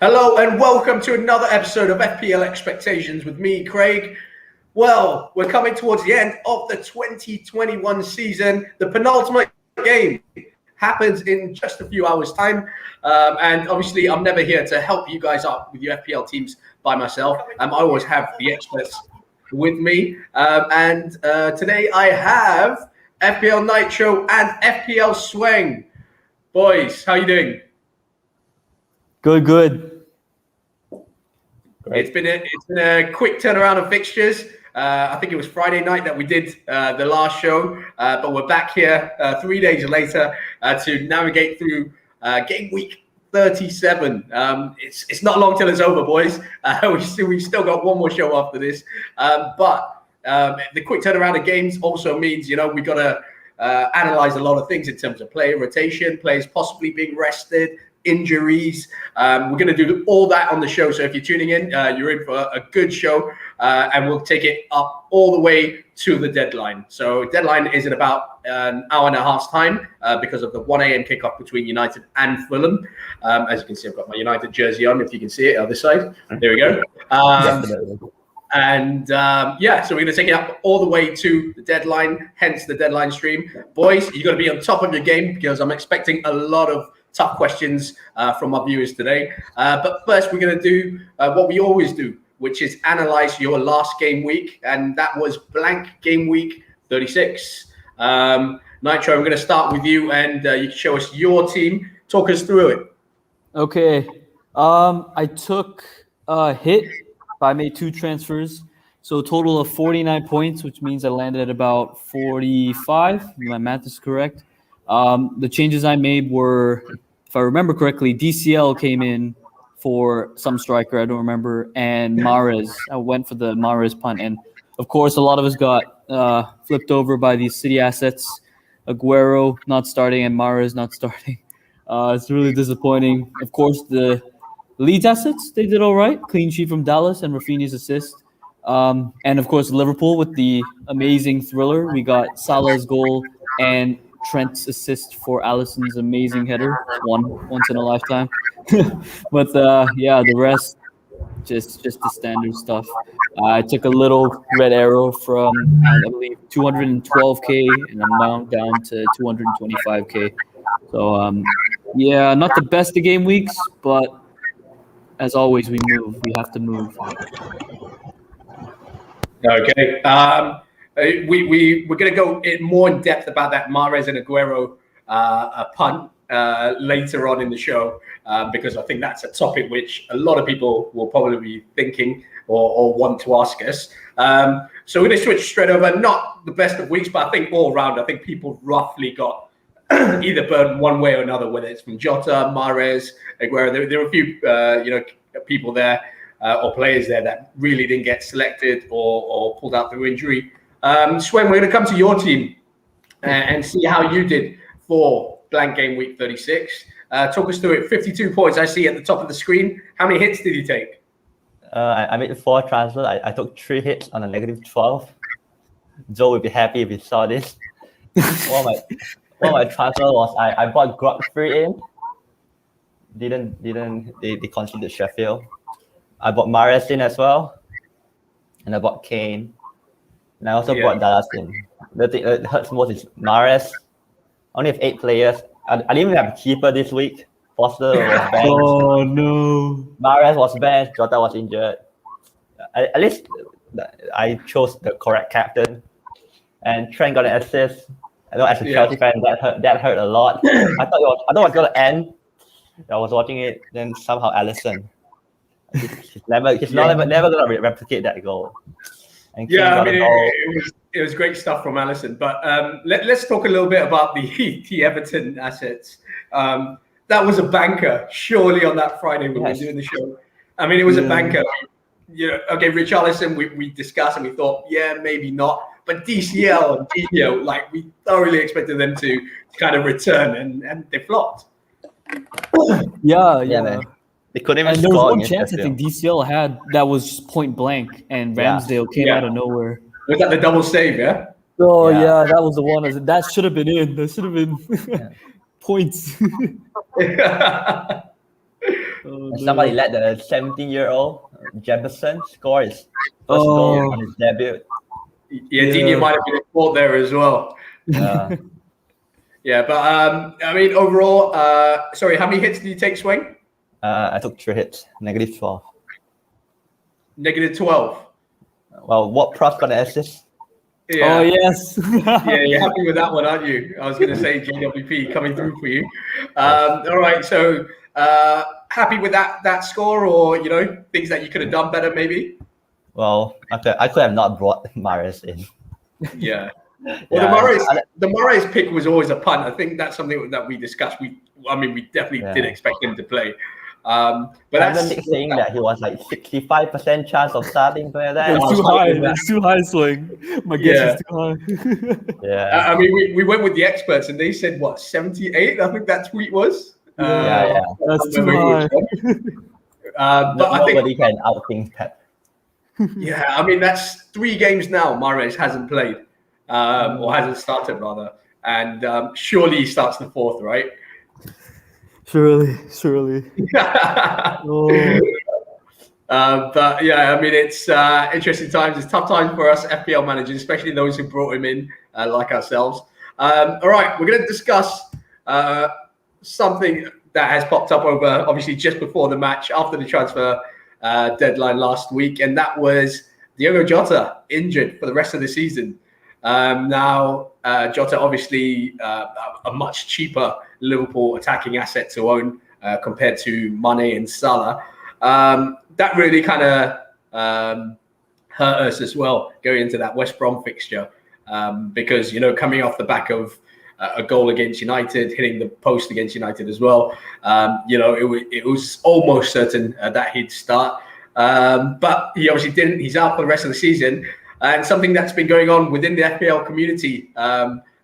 Hello and welcome to another episode of FPL Expectations with me, Craig. Well, we're coming towards the end of the 2021 season. The penultimate game happens in just a few hours' time. And obviously, I'm never here to help you guys out with your FPL teams by myself. I always have the experts with me. Today I have FPL Nitro and FPL Sweng. Boys, how you doing? Good. Great. It's been a quick turnaround of fixtures. I think it was Friday night that we did the last show, but we're back here 3 days later to navigate through game week 37. It's not long till it's over, boys. We still got one more show after this, but the quick turnaround of games also means we got to analyze a lot of things in terms of player rotation, players possibly being rested, injuries. We're going to do all that on the show. So if you're tuning in, you're in for a good show, and we'll take it up all the way to the deadline. So deadline is in about an hour and a half's time because of the 1 a.m. kickoff between United and Fulham. As you can see, I've got my United jersey on, if you can see it on this side. There we go. So we're going to take it up all the way to the deadline, hence the deadline stream. Boys, you got to be on top of your game because I'm expecting a lot of tough questions from our viewers today. But first, we're going to do what we always do, which is analyze your last game week. And that was blank game week 36. Nitro, I'm going to start with you, and you can show us your team. Talk us through it. Okay. I took a hit, but I made 2 transfers. So a total of 49 points, which means I landed at about 45. My math is correct. The changes I made were, if I remember correctly, DCL came in for some striker, I don't remember, and Mahrez. I went for the Mahrez punt. And, of course, a lot of us got flipped over by these City assets. Aguero not starting and Mahrez not starting. It's really disappointing. Of course, the Leeds assets, they did all right. Clean sheet from Dallas and Rafinha's assist. And, of course, Liverpool with the amazing thriller. We got Salah's goal and Trent's assist for Alisson's amazing header, once in a lifetime. But the rest, just the standard stuff. I took a little red arrow from, I believe, 212k, and I'm now down to 225k. So, not the best of game weeks, but as always, we move. We have to move. Okay. We're going to go more in depth about that Mahrez and Aguero punt later on in the show because I think that's a topic which a lot of people will probably be thinking or want to ask us. So we're going to switch straight over. Not the best of weeks, but I think all round, I think people roughly got either burned one way or another, whether it's from Jota, Mahrez, Aguero. There are a few people there or players there that really didn't get selected or pulled out through injury. Sweng, we're going to come to your team and see how you did for blank game week 36. Talk us through it. 52 points I see at the top of the screen. How many hits did you take? I made 4 transfers. I took 3 hits on a negative 12. Joe would be happy if he saw this. one of my transfers was I bought GW37 in. They conceded Sheffield. I bought Mahrez in as well, and I bought Kane. And I also brought Dallas in. The thing that hurts most is Mahrez. I only have 8 players. I didn't even have a keeper this week. Foster was benched. Oh, no. Mahrez was benched. Jota was injured. At least I chose the correct captain. And Trent got an assist. I know as a Chelsea fan, that hurt a lot. I thought it was going to end. I was watching it. Then somehow Alisson. He's never going to replicate that goal. It was great stuff from Alisson. But let's talk a little bit about the Everton assets. That was a banker, surely, on that Friday when we were doing the show. I mean, it was a banker. Richarlison, we discussed and we thought, maybe not. But DCL and Dino, we thoroughly expected them to kind of return, and they flopped. Man. They couldn't even score. And there was one chance I think DCL had that was just point blank, and Ramsdale came out of nowhere. Was that the double save, yeah? Oh, yeah, that was the one. That should have been in. That should have been points. Oh, And somebody let the 17-year-old Jefferson score his first Oh. goal on his debut. Yeah, Digne might have been in fault there as well. Yeah. Yeah, but I mean, overall, sorry, how many hits did you take, Sweng? I took 3 hits, negative 12. Negative 12. Well, what props got an assist? Yeah. Oh, yes. Yeah, you're happy with that one, aren't you? I was going to say GWP coming through for you. All right, so happy with that score, or things that you could have done better, maybe? Well, I could have not brought Mahrez in. Yeah. Well, the Mahrez pick was always a punt. I think that's something that we discussed. We definitely did expect him to play. But that's saying that he was like 65% chance of starting for that. It's too high. It's too high, Sweng. My guess is too high. Yeah. I mean, we went with the experts, and they said what 78. I think that tweet was. Yeah. That's too high. But I think nobody can outthink Pep. Yeah, I mean that's 3 games now. Mahrez hasn't played, or hasn't started rather, and surely he starts the 4th, right? Surely. But yeah, I mean it's interesting times. It's tough times for us FPL managers, especially those who brought him in, like ourselves. All right, we're going to discuss something that has popped up over, obviously, just before the match, after the transfer deadline last week, and that was Diogo Jota injured for the rest of the season. Now, Jota obviously a much cheaper Liverpool attacking asset to own compared to Mane and Salah. That really kind of hurt us as well going into that West Brom fixture because, coming off the back of a goal against United, hitting the post against United as well, it was almost certain that he'd start. But he obviously didn't. He's out for the rest of the season. And something that's been going on within the FPL community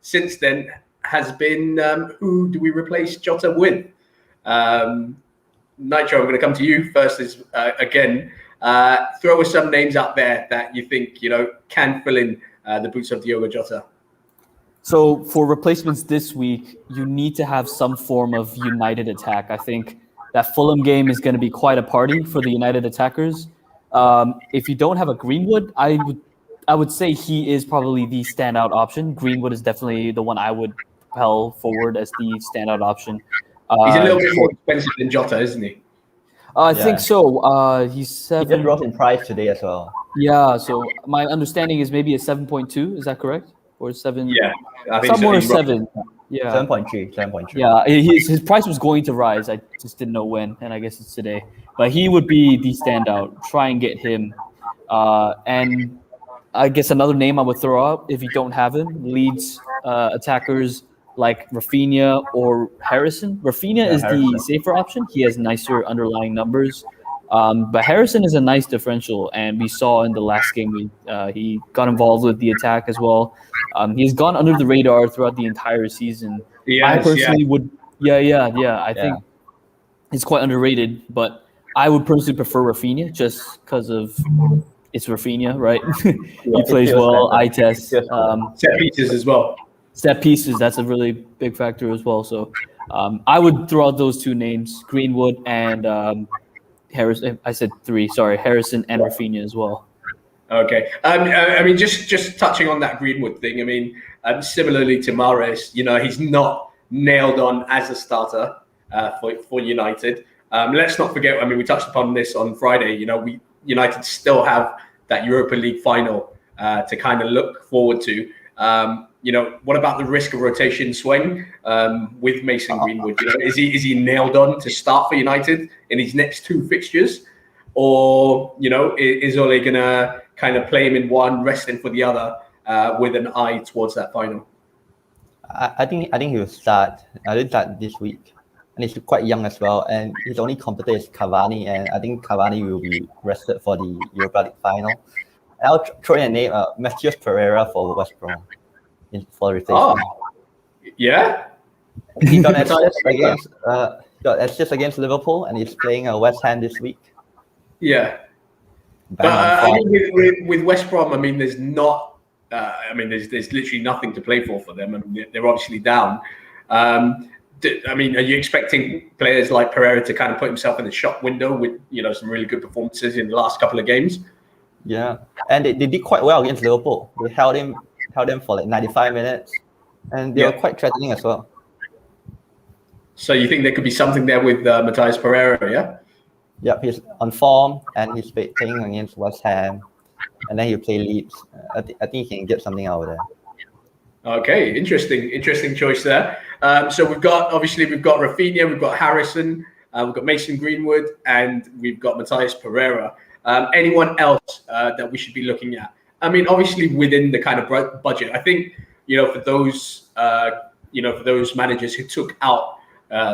since then has been who do we replace Jota with? Nitro, I'm going to come to you first. Again, throw us some names out there that you think can fill in the boots of Diogo Jota. So for replacements this week, you need to have some form of United attack. I think that Fulham game is going to be quite a party for the United attackers. If you don't have a Greenwood, I would say he is probably the standout option. Greenwood is definitely the one I would propel forward as the standout option. He's a little bit more expensive than Jota, isn't he? I think so. He's 7. He just rose in price today as well. Yeah, so my understanding is maybe a 7.2. Is that correct? Or 7? Yeah, I think somewhere 7. Yeah, 7.3. Yeah, his price was going to rise. I just didn't know when, and I guess it's today. But he would be the standout. Try and get him. And I guess another name I would throw up if you don't have him, Leeds attackers like Rafinha or Harrison. Rafinha is the safer option. He has nicer underlying numbers. But Harrison is a nice differential, and we saw in the last game he got involved with the attack as well. He's gone under the radar throughout the entire season. I personally would, I think it's quite underrated, but I would personally prefer Rafinha just because of it's Rafinha, right? He plays well, eye test. Set pieces as well. Set pieces, that's a really big factor as well. So I would throw out those 2 names, Greenwood and Harrison. I said 3, sorry, Harrison and Rafinha as well. Okay. I mean, just touching on that Greenwood thing, I mean, similarly to Mahrez, he's not nailed on as a starter for United. Let's not forget, I mean, we touched upon this on Friday, United still have that Europa League final to kind of look forward to. What about the risk of rotation Sweng with Mason Greenwood? Is he nailed on to start for United in his next 2 fixtures? Or, is Ole going to kind of play him in one, resting for the other with an eye towards that final? I think he will start. I think that this week. And he's quite young as well. And his only competitor is Cavani. And I think Cavani will be rested for the Europa League final. I'll throw in a name, Matheus Pereira for West Brom. For replacement. Yeah? He got assist against Liverpool, and he's playing West Ham this week. Yeah. But I mean, with West Brom, I mean, there's not. There's literally nothing to play for them, and they're obviously down. I mean, are you expecting players like Pereira to kind of put himself in the shop window with, some really good performances in the last couple of games? Yeah, and they did quite well against Liverpool. They held him for like 95 minutes, and they were quite threatening as well. So you think there could be something there with Matthias Pereira, yeah? Yep, he's on form, and he's playing against West Ham, and then he'll play Leeds. I think he can get something out of there. Okay, interesting choice there. So we've got Rafinha, we've got Harrison, we've got Mason Greenwood, and we've got Matthias Pereira. Anyone else that we should be looking at? I mean, obviously within the kind of budget. I think for those managers who took out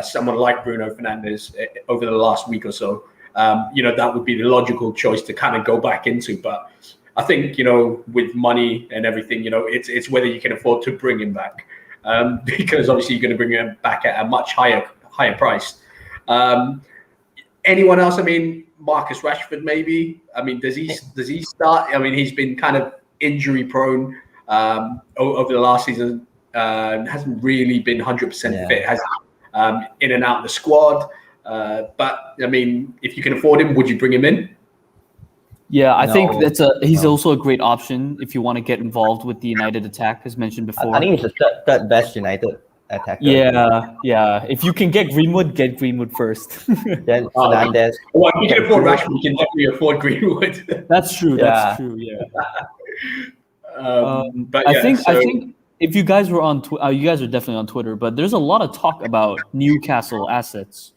someone like Bruno Fernandes over the last week or so, that would be the logical choice to kind of go back into. But I think, with money and everything, it's whether you can afford to bring him back, because obviously you're going to bring him back at a much higher price. Anyone else? I mean, Marcus Rashford, maybe. I mean, does he start? I mean, he's been kind of injury prone over the last season. Hasn't really been 100% fit. Has in and out of the squad. But I mean, if you can afford him, would you bring him in? Yeah, I think he's also a great option if you want to get involved with the United attack, as mentioned before. I think he's the third best United attacker. Yeah. If you can get Greenwood first. Then Fernandes. Well, if you can afford Rashford, you can definitely afford Greenwood. That's true. Yeah. Yeah. But I think if you guys were on you guys are definitely on Twitter, but there's a lot of talk about Newcastle assets.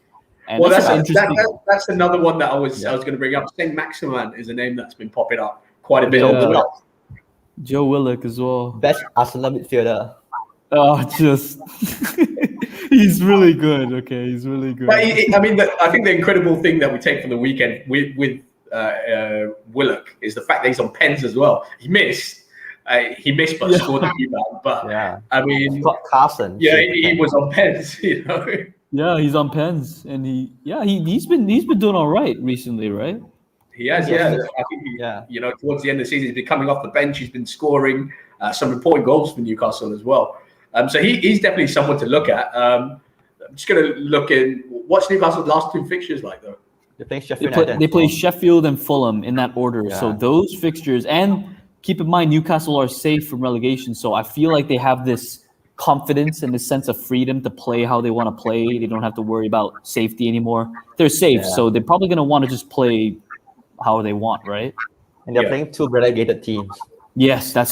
And well, that's another one that I was going to bring up. Saint Maximin is a name that's been popping up quite a bit. Joe Willock as well. Best Arsenal midfielder. He's really good. Okay, he's really good. But I think the incredible thing that we take from the weekend with Willock is the fact that he's on pens as well. He missed, but scored a rebound. But I mean, Carson. Yeah, he was on pens. Yeah, he's on pens, and he's been doing all right recently, right? He has, I think towards the end of the season, he's been coming off the bench. He's been scoring some important goals for Newcastle as well. So he's definitely someone to look at. I'm just going to look in. What's Newcastle's last two fixtures like, though? They play Sheffield and Fulham in that order. Yeah. So those fixtures, and keep in mind, Newcastle are safe from relegation. So I feel like they have this confidence and this sense of freedom to play how they want to play. They don't have to worry about safety anymore. They're safe, so they're probably going to want to just play how they want, right? And they're playing two relegated teams. Yes, I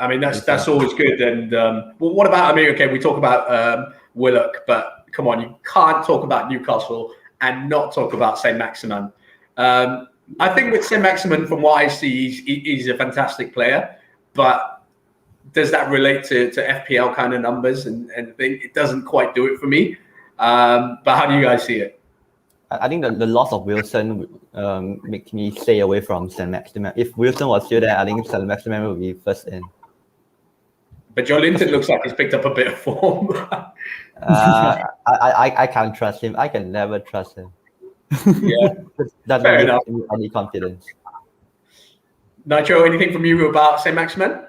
mean, that's always good. And what about? We talk about Willock, but come on, you can't talk about Newcastle and not talk about Saint Maximin. I think with Saint Maximin, from what I see, he's a fantastic player, but does that relate to FPL kind of numbers? And it doesn't quite do it for me. But how do you guys see it? I think the loss of Wilson makes me stay away from Saint Maximin. If Wilson was still there, I think Saint Maximin would be first in. But Joe Linton looks like he's picked up a bit of form. I can't trust him. I can never trust him. Yeah, doesn't give me any confidence. Nitro, anything from you about Saint Maximin?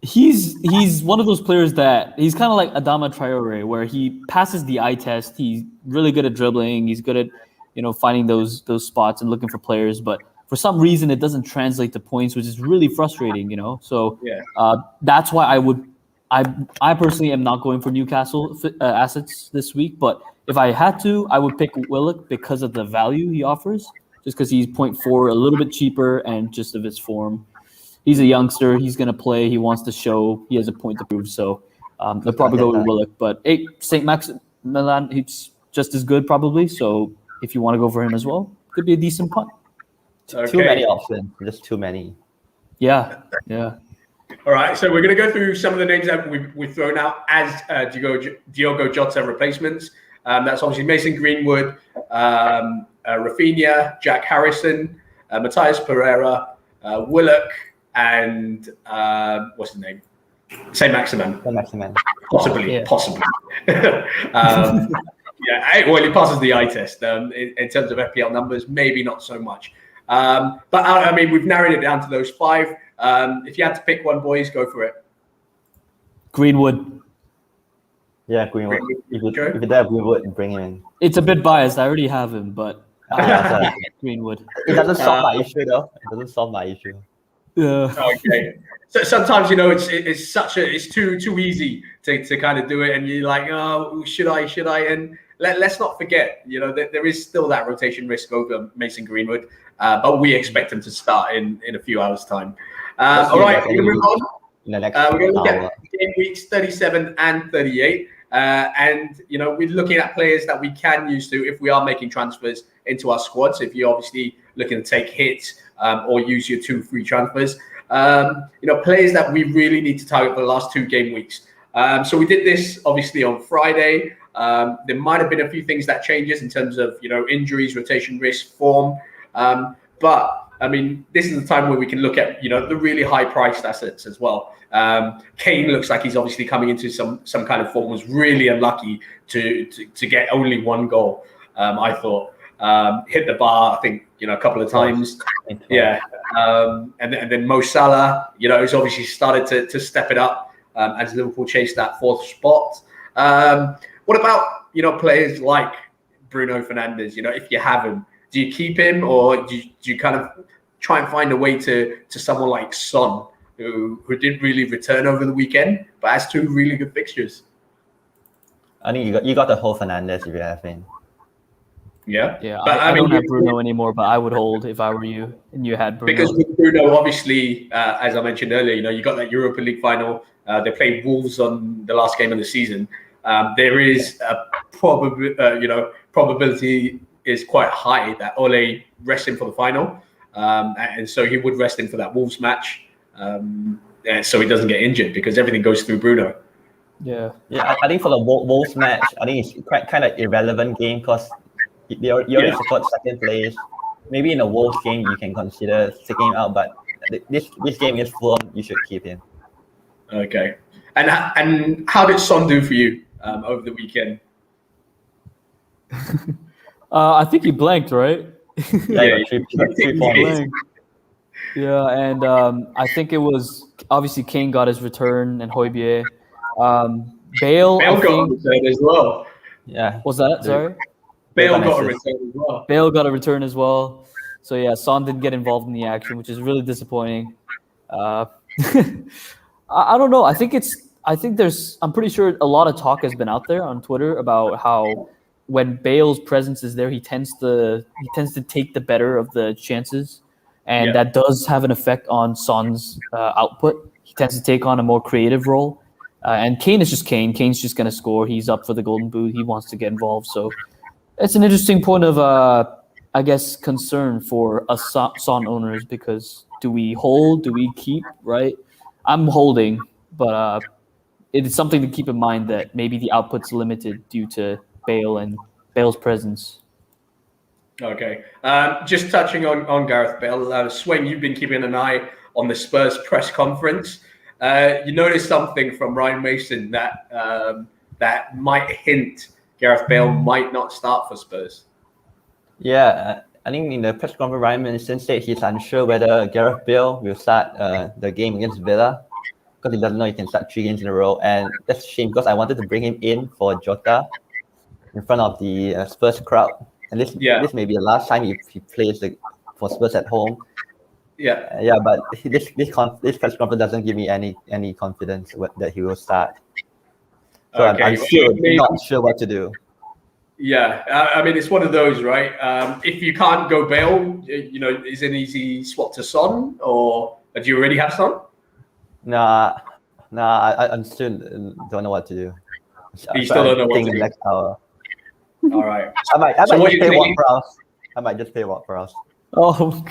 He's one of those players that he's kind of like Adama Traore, where he passes the eye test. He's really good at dribbling. He's good at finding those spots and looking for players, but for some reason it doesn't translate to points, which is really frustrating. So that's why I personally am not going for Newcastle assets this week. But if I had to, I would pick Willock because of the value he offers, just because he's 0.4, a little bit cheaper, and just of his form. He's a youngster. He's going to play. He wants to show he has a point to prove. So they'll probably go with Willock. But St. Maximin, he's just as good probably. So if you want to go for him as well, could be a decent punt. Okay. Too many options. Just too many. Yeah. All right. So we're going to go through some of the names that we've thrown out as Diogo Jota replacements. That's obviously Mason Greenwood, Rafinha, Jack Harrison, Matthias Pereira, Willock, and what's his name? Saint Maximin. Possibly. Well, he passes the eye test. In terms of FPL numbers, maybe not so much. But we've narrowed it down to those five. If you had to pick one, boys, go for it. Greenwood. Yeah, Greenwood. If you don't have Greenwood, bring him in. It's a bit biased. I already have him, but Yeah, Greenwood. it doesn't solve my issue though. It doesn't solve my issue. Yeah. Okay. So sometimes it's too easy to kind of do it, and you're like, oh, should I? And let's not forget, that there is still that rotation risk over Mason Greenwood, but we expect him to start in a few hours' time. All right, we're gonna move on. In the next We're going to look hour. at game weeks 37 and 38. And, we're looking at players that we can use to if we are making transfers into our squads. If you're obviously looking to take hits or use your 2 free transfers, players that we really need to target for the last 2 game weeks. So we did this obviously on Friday. There might have been a few things that changes in terms of, injuries, rotation risk, form. But I mean, this is the time where we can look at, the really high-priced assets as well. Kane looks like he's obviously coming into some kind of form. Was really unlucky to get only 1 goal. I thought hit the bar, I think, a couple of times. Yeah, and then Mo Salah, has obviously started to step it up as Liverpool chase that 4th spot. What about players like Bruno Fernandes? If you have him, do you keep him, or do you kind of try and find a way to someone like Son, who didn't really return over the weekend, but has 2 really good fixtures? I think you got the whole Fernandes if you have him. Yeah, But I don't have Bruno anymore, but I would hold if I were you and you had Bruno. Because with Bruno, obviously, as I mentioned earlier, you got that Europa League final. They played Wolves on the last game of the season. There is a probability is quite high that Ole rests him for the final. And so he would rest him for that Wolves match, so he doesn't get injured because everything goes through Bruno. Yeah. I think for the Wolves match, I think it's quite kind of irrelevant game because you already support 2nd place. Maybe in a Wolves game you can consider taking him out, but this game is full. You should keep him. Okay. And how did Son do for you over the weekend? I think he blanked, right? Yeah, 3 points. Yeah, and I think it was obviously Kane got his return and Højbjerg. Bale got a return as well. Yeah. Was that? Sorry? Bale got a return as well. Bale got a return as well. So yeah, Son didn't get involved in the action, which is really disappointing. I don't know. I'm pretty sure a lot of talk has been out there on Twitter about how when Bale's presence is there, he tends to take the better of the chances, and that does have an effect on Son's output. He tends to take on a more creative role, and Kane is just Kane. Kane's just going to score. He's up for the Golden Boot. He wants to get involved. So it's an interesting point of, I guess, concern for us Son owners, because do we hold? Do we keep? Right? I'm holding, but it is something to keep in mind that maybe the output's limited due to Bale and Bale's presence. Okay. Just touching on Gareth Bale, Sweng, you've been keeping an eye on the Spurs press conference. You noticed something from Ryan Mason that might hint Gareth Bale might not start for Spurs. Yeah, I think in the press conference, Ryan Mason said he's unsure whether Gareth Bale will start the game against Villa because he doesn't know he can start 3 games in a row. And that's a shame because I wanted to bring him in for Jota in front of the Spurs crowd. And this may be the last time he plays for Spurs at home. Yeah, but this press conference doesn't give me any confidence that he will start. So okay. I'm still not sure what to do. Yeah, I mean, it's one of those, right? If you can't go Bale, is it an easy swap to Son, or do you already have Son? Nah, I still don't know what to do. You still don't know what to do? Next hour. All right. I might just pay Ward-Prowse. Oh,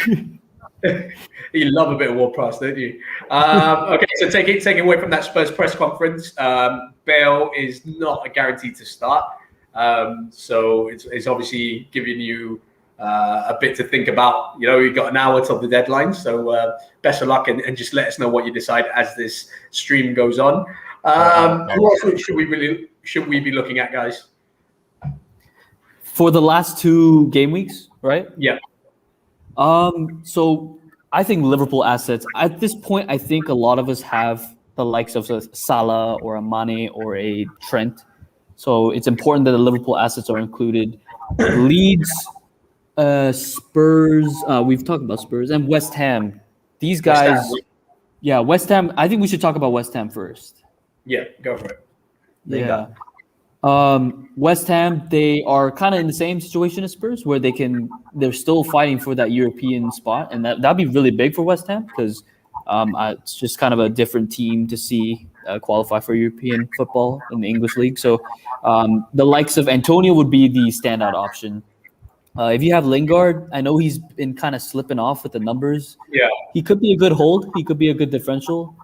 you love a bit of Ward-Prowse, don't you? Okay, so taking away from that Spurs press conference, Bale is not a guarantee to start. So it's obviously giving you a bit to think about. You've got an hour till the deadline, so best of luck and just let us know what you decide as this stream goes on. Who else should we be looking at, guys? For the last 2 game weeks, right? Yeah. So I think Liverpool assets at this point, I think a lot of us have the likes of a Salah or a Mane or a Trent So it's important that the Liverpool assets are included. Leeds, Spurs. We've talked about Spurs and West Ham. These West Ham. guys. Yeah, West Ham. I think we should talk about West Ham first. Yeah, go for it. Yeah. West Ham, they are kind of in the same situation as Spurs, where they're still fighting for that European spot, and that'd be really big for West Ham because it's just kind of a different team to see qualify for European football in the English league. So the likes of Antonio would be the standout option. If you have Lingard, I know he's been kind of slipping off with the numbers. Yeah, he could be a good hold. He could be a good differential.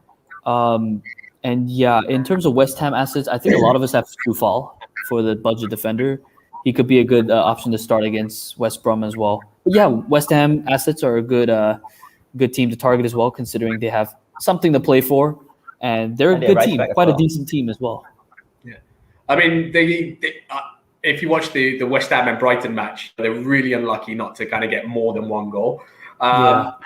And yeah, in terms of West Ham assets, I think a lot of us have Scoufal for the budget defender. He could be a good option to start against West Brom as well. But yeah, West Ham assets are a good team to target as well, considering they have something to play for, and they're a good team, quite a decent team as well. Yeah, I mean, they if you watch the West Ham and Brighton match, they're really unlucky not to kind of get more than one goal. But,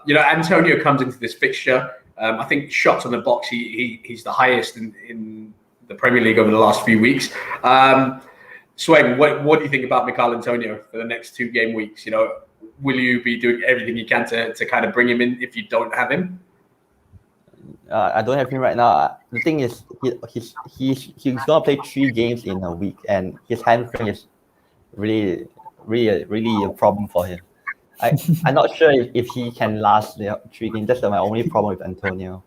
Antonio comes into this fixture. I think shots on the box, he's the highest in the Premier League over the last few weeks. Sweng, what do you think about Mikel Antonio for the next 2 game weeks? Will you be doing everything you can to kind of bring him in if you don't have him? I don't have him right now. The thing is, he's gonna play 3 games in a week, and his hamstring is really a problem for him. I'm not sure if he can last the 3 games. That's my only problem with Antonio.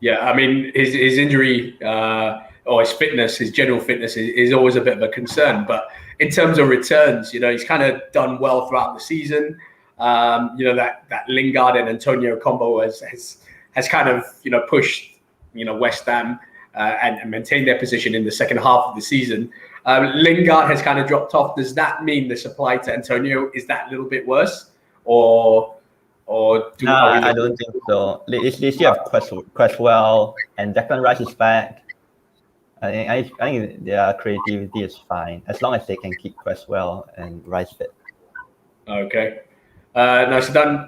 Yeah, I mean, his injury or his fitness, his general fitness is always a bit of a concern. But in terms of returns, he's kind of done well throughout the season. That Lingard and Antonio combo has kind of pushed West Ham and maintained their position in the second half of the season. Lingard has kind of dropped off. Does that mean the supply to Antonio is that a little bit worse, or I don't think so. They still have Cresswell and Declan Rice is back. I think their creativity is fine as long as they can keep Cresswell and Rice fit. Okay, nice done.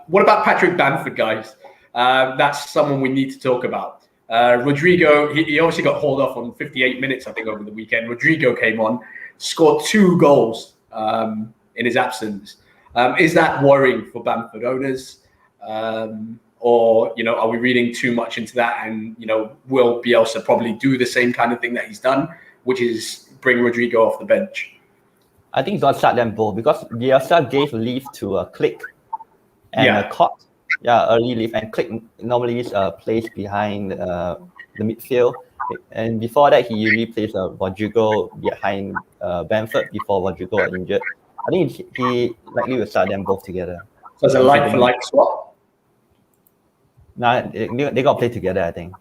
What about Patrick Bamford, guys? That's someone we need to talk about. Rodrigo, he obviously got hauled off on 58 minutes, I think, over the weekend. Rodrigo came on, scored 2 goals in his absence. Is that worrying for Bamford owners? Or, are we reading too much into that? And, will Bielsa probably do the same kind of thing that he's done, which is bring Rodrigo off the bench? I think he's going to start them both because Bielsa gave leave to Click and Cott. Yeah, early leave, and Click normally is placed behind the midfield. And before that, he usually plays Rodrigo behind Bamford before Rodrigo got injured. I think he likely will start them both together. So it's a like-for-like swap? Nah, they got to play together, I think.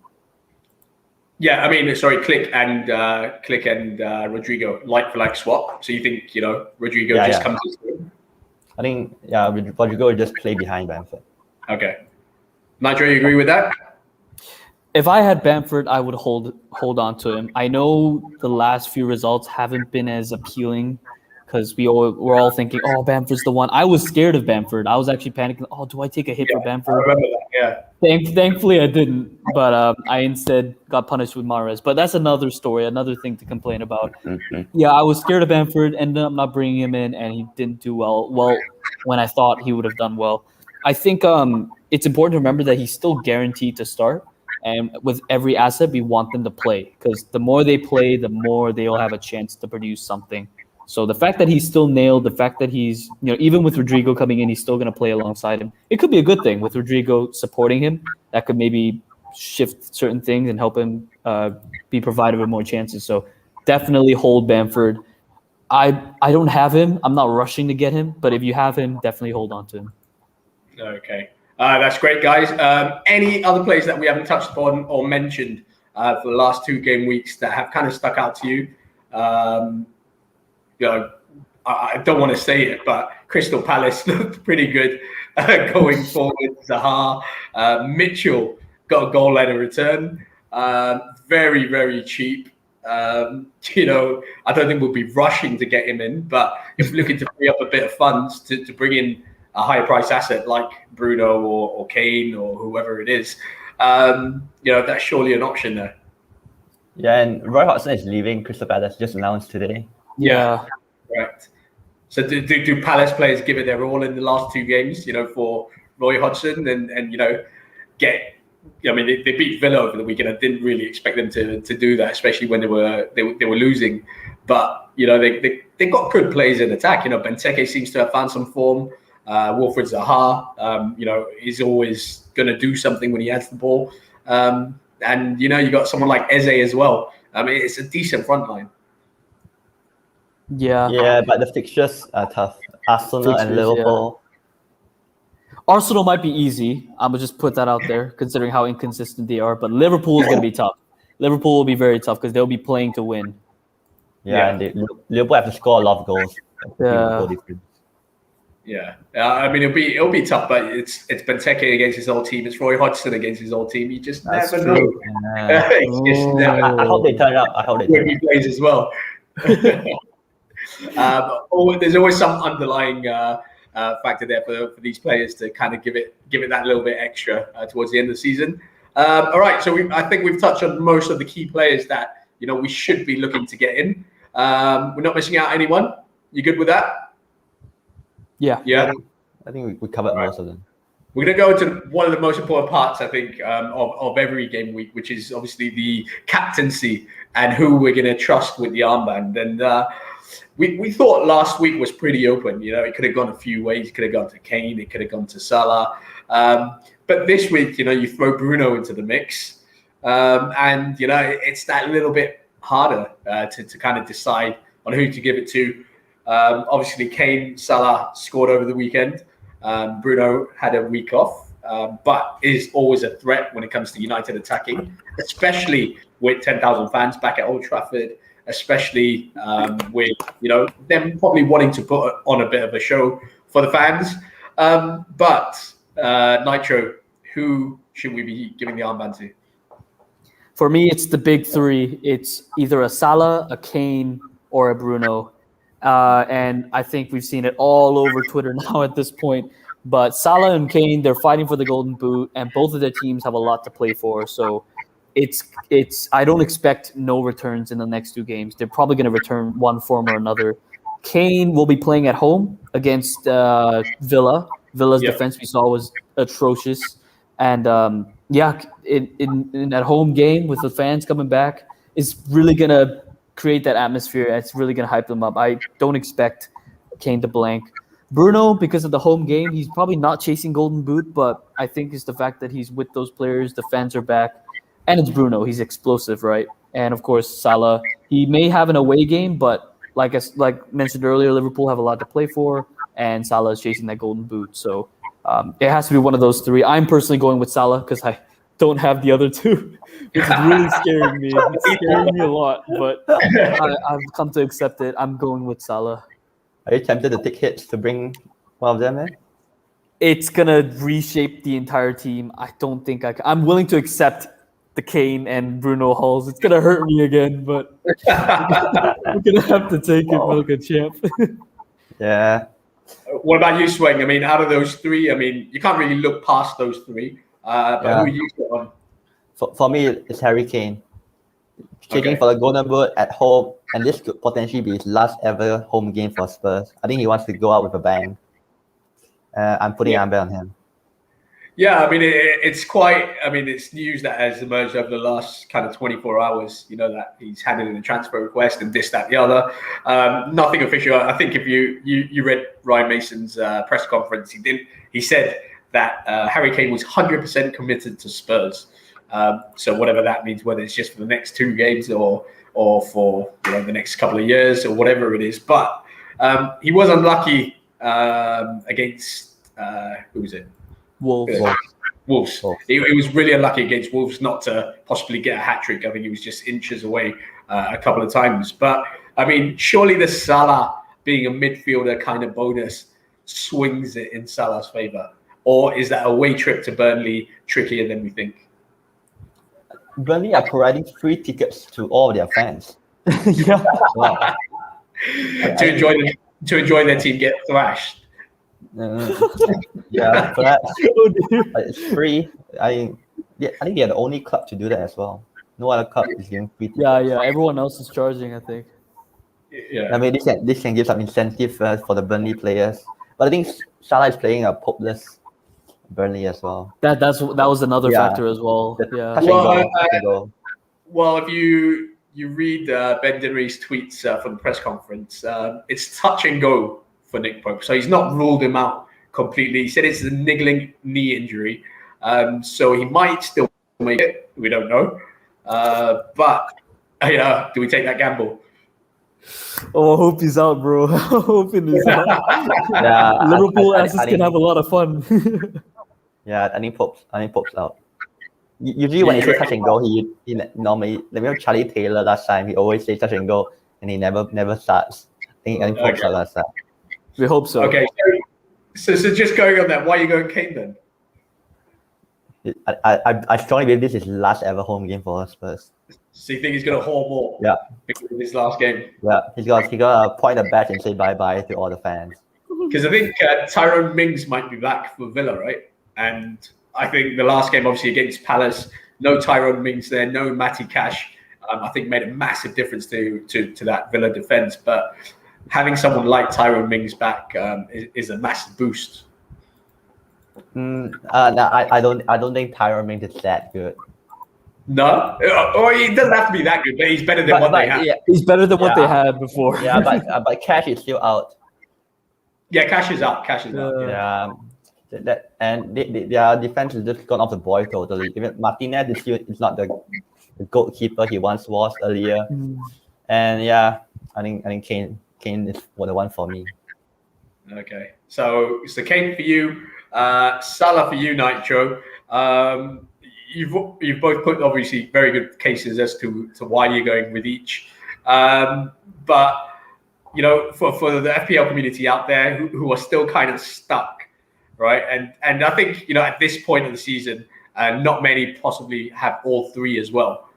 Yeah, I mean, sorry, Click and Rodrigo, like-for-like swap. So you think, Rodrigo comes in? I think, Rodrigo will just play behind Bamford. Okay. Nitro, you agree with that? If I had Bamford, I would hold on to him. I know the last few results haven't been as appealing because we're all thinking, oh, Bamford's the one. I was scared of Bamford. I was actually panicking. Oh, do I take a hit for Bamford? I remember that, yeah. Thankfully, I didn't, but I instead got punished with Mahrez. But that's another story, another thing to complain about. Mm-hmm. Yeah, I was scared of Bamford, ended up not bringing him in, and he didn't do well. Well, when I thought he would have done well. I think it's important to remember that he's still guaranteed to start. And with every asset, we want them to play because the more they play, the more they'll have a chance to produce something. So the fact that he's still nailed, the fact that he's, even with Rodrigo coming in, he's still going to play alongside him. It could be a good thing with Rodrigo supporting him. That could maybe shift certain things and help him be provided with more chances. So definitely hold Bamford. I don't have him. I'm not rushing to get him. But if you have him, definitely hold on to him. Okay. That's great, guys. Any other players that we haven't touched upon or mentioned for the last 2 game weeks that have kind of stuck out to you? I don't want to say it, but Crystal Palace looked pretty good going forward. Zaha, Mitchell got a goal and a return. Very, very cheap. I don't think we'll be rushing to get him in, but if we're looking to free up a bit of funds to bring in a higher price asset like Bruno or Kane or whoever it is, that's surely an option there. Yeah, and Roy Hodgson is leaving Crystal Palace, just announced today. Yeah. Correct. So do Palace players give it their all in the last 2 games, for Roy Hodgson and get? I mean, they beat Villa over the weekend. I didn't really expect them to do that, especially when they were losing. But they got good players in attack. Benteke seems to have found some form. Wilfried Zaha, is always going to do something when he has the ball. And you got someone like Eze as well. I mean, it's a decent front line. Yeah. But the fixtures are tough. Arsenal and Liverpool. Arsenal might be easy. I'm going to just put that out there, considering how inconsistent they are. But Liverpool is going to be tough. Liverpool will be very tough because they'll be playing to win. And Liverpool have to score a lot of goals. Yeah. I mean, it'll be tough, but it's Benteke against his old team. It's Roy Hodgson against his old team. You just never know. I hope they turn up. He plays as well. There's always some underlying factor there for these players to kind of give it that little bit extra towards the end of the season. All right, so I think we've touched on most of the key players that we should be looking to get in. We're not missing out anyone. You good with that? Yeah. I think we covered most of them. We're going to go into one of the most important parts, I think, of every game week, which is obviously the captaincy and who we're going to trust with the armband. And we thought last week was pretty open. It could have gone a few ways. It could have gone to Kane. It could have gone to Salah. But this week, you throw Bruno into the mix. And, it's that little bit harder to kind of decide on who to give it to. Obviously, Kane, Salah scored over the weekend. Bruno had a week off, but is always a threat when it comes to United attacking, especially with 10,000 fans back at Old Trafford, especially with them probably wanting to put on a bit of a show for the fans. But Nitro, who should we be giving the armband to? For me, it's the big 3. It's either a Salah, a Kane, or a Bruno. And I think we've seen it all over Twitter now at this point. But Salah and Kane, they're fighting for the Golden Boot, and both of their teams have a lot to play for. So it's. I don't expect no returns in the next 2 games. They're probably going to return one form or another. At home against Villa. Villa's defense we saw was atrocious, and in that home game with the fans coming back is really going to create that atmosphere. It's really going to hype them up. I don't expect Kane to blank. Bruno, because of the home game, he's probably not chasing Golden Boot, but I think it's the fact that he's with those players, the fans are back, and it's Bruno. He's explosive, right? And of course, Salah, he may have an away game, but like mentioned earlier, Liverpool have a lot to play for, and Salah is chasing that Golden Boot. So it has to be one of those 3. I'm personally going with Salah because I don't have the other 2, which is really scaring me. It's scaring me a lot, but I've come to accept it. I'm going with Salah. Are you tempted to take hits to bring one of them in? It's going to reshape the entire team. I don't think I can. I'm willing to accept the Kane and Bruno hulls. It's going to hurt me again, but we're going to have to take it like a champ. Yeah. What about you, Sweng? I mean, out of those 3, I mean, you can't really look past those 3. But who are you on? For me, it's Harry Kane. Chasing for the Golden Boot at home, and this could potentially be his last ever home game for Spurs. I think he wants to go out with a bang. I'm putting an armband on him. Yeah, I mean, it's news that has emerged over the last kind of 24 hours, that he's handed in a transfer request and this, that, the other. Nothing official. I think if you read Ryan Mason's press conference, he said that Harry Kane was 100% committed to Spurs. So whatever that means, whether it's just for the next 2 games or for the next couple of years or whatever it is. But he was unlucky against who was it? Wolves. He was really unlucky against Wolves not to possibly get a hat-trick. I think he was just inches away a couple of times. But, I mean, surely the Salah being a midfielder kind of bonus swings it in Salah's favour. Or is that away trip to Burnley trickier than we think? Burnley are providing free tickets to all their fans. Yeah. Wow. to enjoy their team get thrashed. Yeah, perhaps. It's free. I think they're the only club to do that as well. No other club is giving free tickets. Yeah. Everyone else is charging, I think. Yeah. I mean, this can give some incentive for the Burnley players. But I think Salah is playing a popeless Burnley as well. That was another Yeah. factor as well. The Yeah. touch and Well, go, touch and go. Well, if you read Ben Dinnery's tweets from the press conference, it's touch and go for Nick Pope. So he's not ruled him out completely. He said it's a niggling knee injury. So he might still make it. We don't know. But do we take that gamble? Oh, I hope he's out, bro. I hope he's out. Yeah, Liverpool I Assets think- can have a lot of fun. Yeah, I think Pope's out. Usually when he says touch and go, he normally, remember Charlie Taylor last time, he always says touch and go, and he never starts. I think Pope's out last time. We hope so. Okay, so just going on that, why are you going Kane then? I strongly believe this is his last ever home game for Spurs. So you think he's going to haul more? Yeah. Because of his last game? Yeah, he got point a badge and say bye-bye to all the fans. Because I think Tyrone Mings might be back for Villa, right? And I think the last game, obviously, against Palace, no Tyrone Mings there, no Matty Cash, I think made a massive difference to that Villa defence. But having someone like Tyrone Mings back is a massive boost. No, I don't think Tyrone Mings is that good. No? Or he doesn't have to be that good, but he's better than what they have. Yeah, He's better than what they Yeah. had before. yeah, but Cash is still out. Yeah, Cash is up. Cash is up. Yeah. Yeah, their defense is just gone off the boil totally. Even Martinez is not the goalkeeper he once was earlier. And yeah, I think Kane is the one for me. Okay, so Kane for you, Salah for you, Nitro. You've both put obviously very good cases as to why you're going with each, but you know, for the FPL community out there who are still kind of stuck, right? And I think, you know, at this point of the season, not many possibly have all three as well.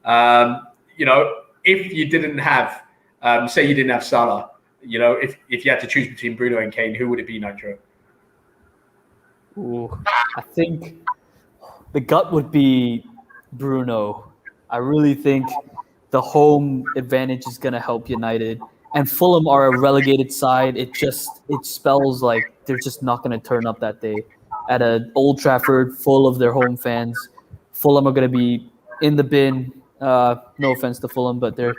You know, if you didn't have, say you didn't have Salah, you know, if you had to choose between Bruno and Kane, who would it be, Nitro? Ooh, I think the gut would be Bruno. I really think the home advantage is going to help United. And Fulham are a relegated side. It spells like they're just not going to turn up that day at an Old Trafford full of their home fans. Fulham are going to be in the bin. No offense to Fulham, but the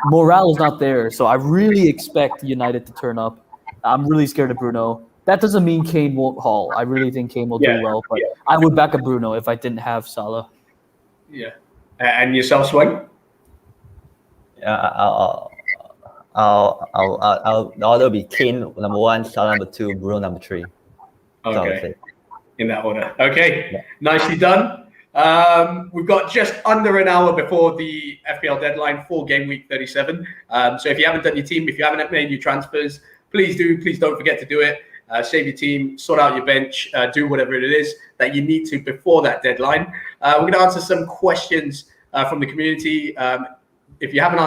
morale is not there. So I really expect United to turn up. I'm really scared of Bruno. That doesn't mean Kane won't haul. I really think Kane will do well, but I would back a Bruno if I didn't have Salah. Yeah. And yourself, Sweng? Yeah, I'll order be Kane number 1, Salah number 2, Bruno number 3. Okay. In that order. Okay. Yeah. Nicely done. We've got just under an hour before the FPL deadline for game week 37. So if you haven't done your team, if you haven't made your transfers, please don't forget to do it. Save your team, sort out your bench, do whatever it is that you need to before that deadline. We're going to answer some questions from the community. If you haven't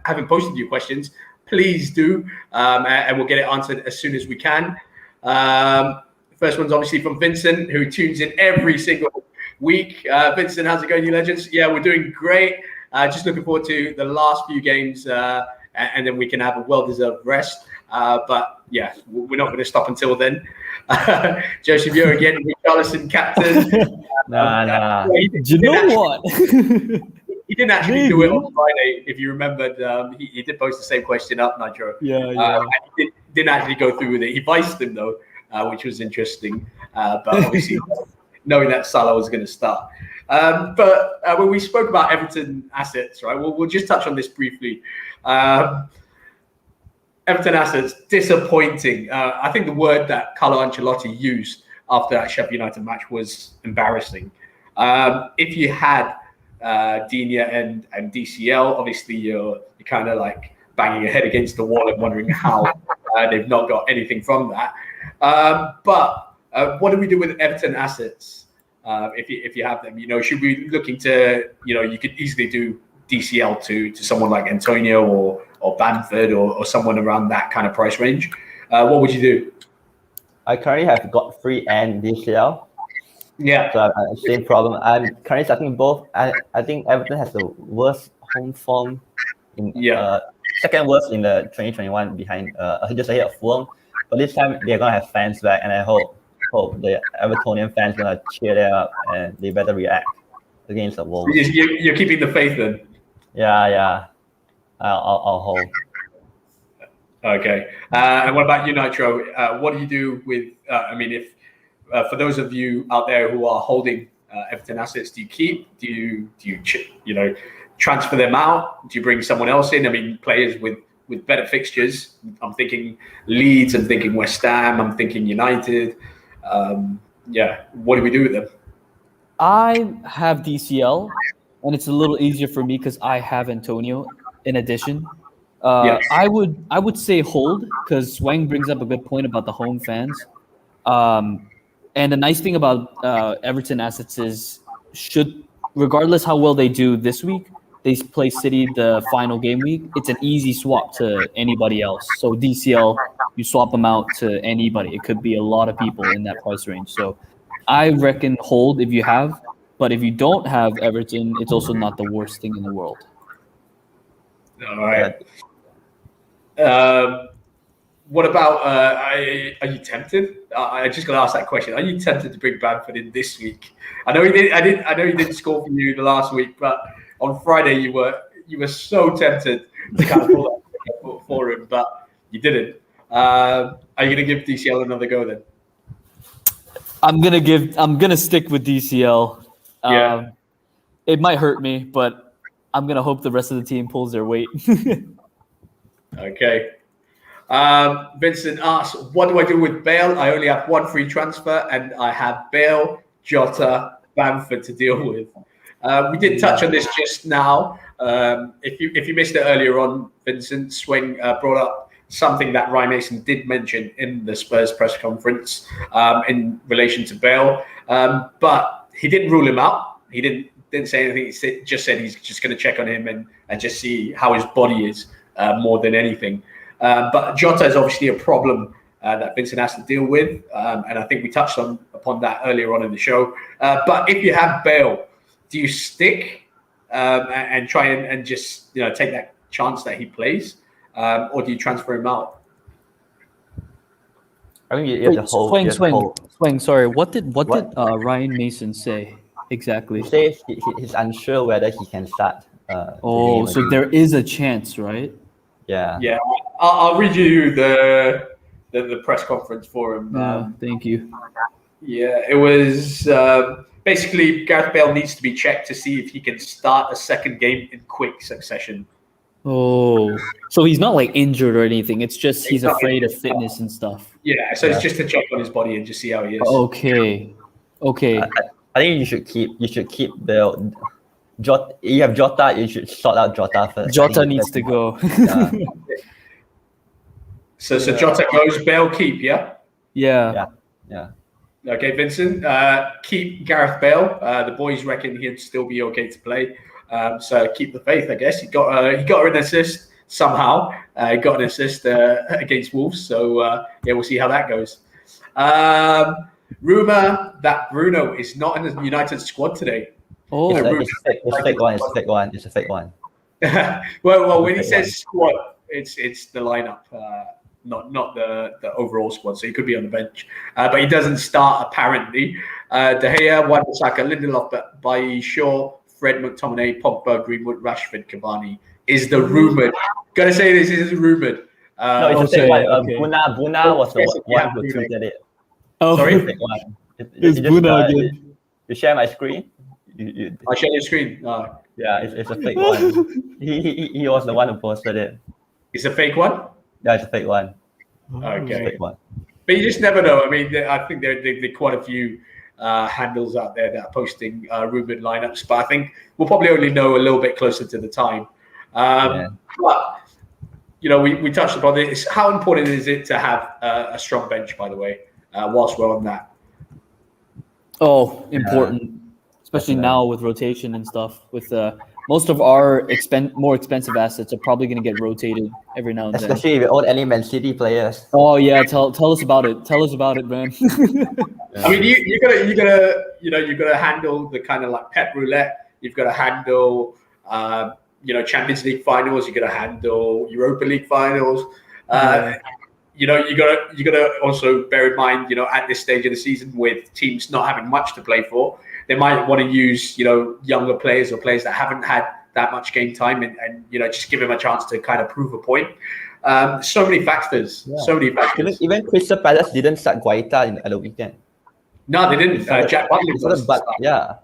haven't posted your questions, please do, and we'll get it answered as soon as we can. First one's obviously from Vincent, who tunes in every single week. Vincent, how's it going, you legends? Yeah, we're doing great. Just looking forward to the last few games, and then we can have a well-deserved rest. But yeah, we're not going to stop until then. Joseph, you're again, Richarlison captain. Nah. Do you know what? He didn't actually do it on Friday. If you remembered, he did post the same question up, Nitro. Yeah. He didn't actually go through with it. He viced him though, which was interesting. But obviously, knowing that Salah was going to start. But when we spoke about Everton Assets, right? We'll just touch on this briefly. Everton Assets, disappointing. I think the word that Carlo Ancelotti used after that Sheffield United match was embarrassing. If you had Digne and DCL, obviously you're kind of like banging your head against the wall and wondering how they've not got anything from that. But what do we do with Everton Assets if you have them? You know, should we be looking to, you know, you could easily do DCL to someone like Antonio or Bamford or someone around that kind of price range. What would you do? I currently have Godfrey and DCL. Yeah. So same problem. I'm currently starting both. I think Everton has the worst home form in second worst in the 2021 behind just ahead of Sweng. But this time they're gonna have fans back, and I hope the Evertonian fans gonna cheer them up and they better react against the Wolves. You're keeping the faith then. Yeah. I'll hold. Okay. And what about you, Nitro? What do you do with? If for those of you out there who are holding Everton assets, do you keep? Do you transfer them out? Do you bring someone else in? I mean, players with better fixtures. I'm thinking Leeds. I'm thinking West Ham. I'm thinking United. What do we do with them? I have DCL, and it's a little easier for me because I have Antonio in addition. I would say hold, because Sweng brings up a good point about the home fans. And the nice thing about Everton assets is, regardless how well they do this week, they play City the final game week. It's an easy swap to anybody else. So DCL, you swap them out to anybody. It could be a lot of people in that price range. So I reckon hold if you have. But if you don't have Everton, it's also not the worst thing in the world. All right. What about? Are you tempted? I just got to ask that question. Are you tempted to bring Bamford in this week? I know he did. I know he didn't score for you the last week, but on Friday you were so tempted to kind of pull that for him, but you didn't. Are you going to give DCL another go then? I'm gonna stick with DCL. It might hurt me, but I'm gonna hope the rest of the team pulls their weight. Okay. Vincent asks, what do I do with Bale? I only have one free transfer, and I have Bale, Jota, Bamford to deal with. We did touch on this just now. If you missed it earlier on, Vincent, Sweng brought up something that Ryan Mason did mention in the Spurs press conference in relation to Bale, but he didn't rule him out. He didn't say anything. He just said he's just going to check on him and just see how his body is more than anything. But Jota is obviously a problem that Vincent has to deal with, and I think we touched upon that earlier on in the show. But if you have Bale, do you stick and try and just take that chance that he plays, or do you transfer him out? I think you have to hold. Sweng. Sorry, what did Ryan Mason say exactly? He says he's unsure whether he can start. So there is a chance, right? Yeah. I'll read you the press conference for him. Thank you. Yeah, it was basically Gareth Bale needs to be checked to see if he can start a second game in quick succession. Oh, so he's not like injured or anything. It's just he's afraid of fitness and stuff. Yeah, so it's just to check on his body and just see how he is. Okay. I think you should keep Bale. Jota, you have Jota. You should sort out Jota first. Jota needs to go. So Jota goes, Bale keep, yeah? Yeah. Okay, Vincent, keep Gareth Bale. The boys reckon he'd still be okay to play. So keep the faith, I guess. He got an assist somehow. He got an assist against Wolves. So we'll see how that goes. Rumor that Bruno is not in the United squad today. Oh, it's a fake one. well, when he says squad, it's the lineup, not the overall squad. So he could be on the bench, but he doesn't start apparently. De Gea, Wan-Bissaka, Lindelof, Bailly, Shaw, Fred, McTominay, Pogba, Greenwood, Rashford, Cavani is the rumored. Gotta say this is rumored. No, it's a fake one. Buna was the one who tweeted it. Oh, sorry, fake one. It's Buna again. You share my screen. I share your screen. Yeah, it's a fake one. He was the one who posted it. It's a fake one? Yeah, it's a fake one. Okay. It's a fake one. But you just never know. I mean, I think there are quite a few handles out there that are posting rumored lineups, but I think we'll probably only know a little bit closer to the time. But we touched upon this. How important is it to have a strong bench, by the way, whilst we're on that? Oh, important. Especially now with rotation and stuff. With most of our more expensive assets are probably going to get rotated every now and then. Especially if you own any Man City players. Oh yeah, tell us about it. Tell us about it, man. I mean, you gotta handle the kind of like Pep roulette. You've got to handle, Champions League finals. You got to handle Europa League finals. You gotta also bear in mind, at this stage of the season, with teams not having much to play for, they might want to use, younger players or players that haven't had that much game time, and just give them a chance to kind of prove a point. So many factors. Yeah. So many factors. Even Crystal Palace didn't start Guaita at the weekend. No, they didn't. Jack Butler was. But yeah.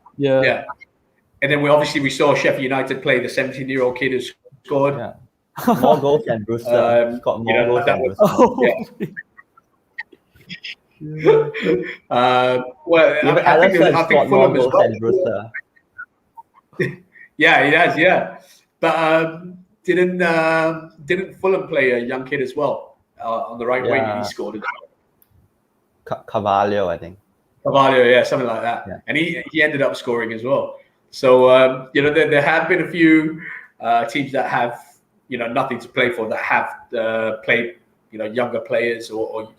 And then we saw Sheffield United play the 17-year-old kid who scored. Yeah. More goals than Brewster. He's got more goals than Brewster. I think Fulham as well. Brewster. Yeah, he has. Yeah, but didn't Fulham play a young kid as well on the right wing? He scored as well. Carvalho, I think. Carvalho, yeah, something like that. Yeah. And he ended up scoring as well. So there have been a few teams that have nothing to play for, that have played younger players or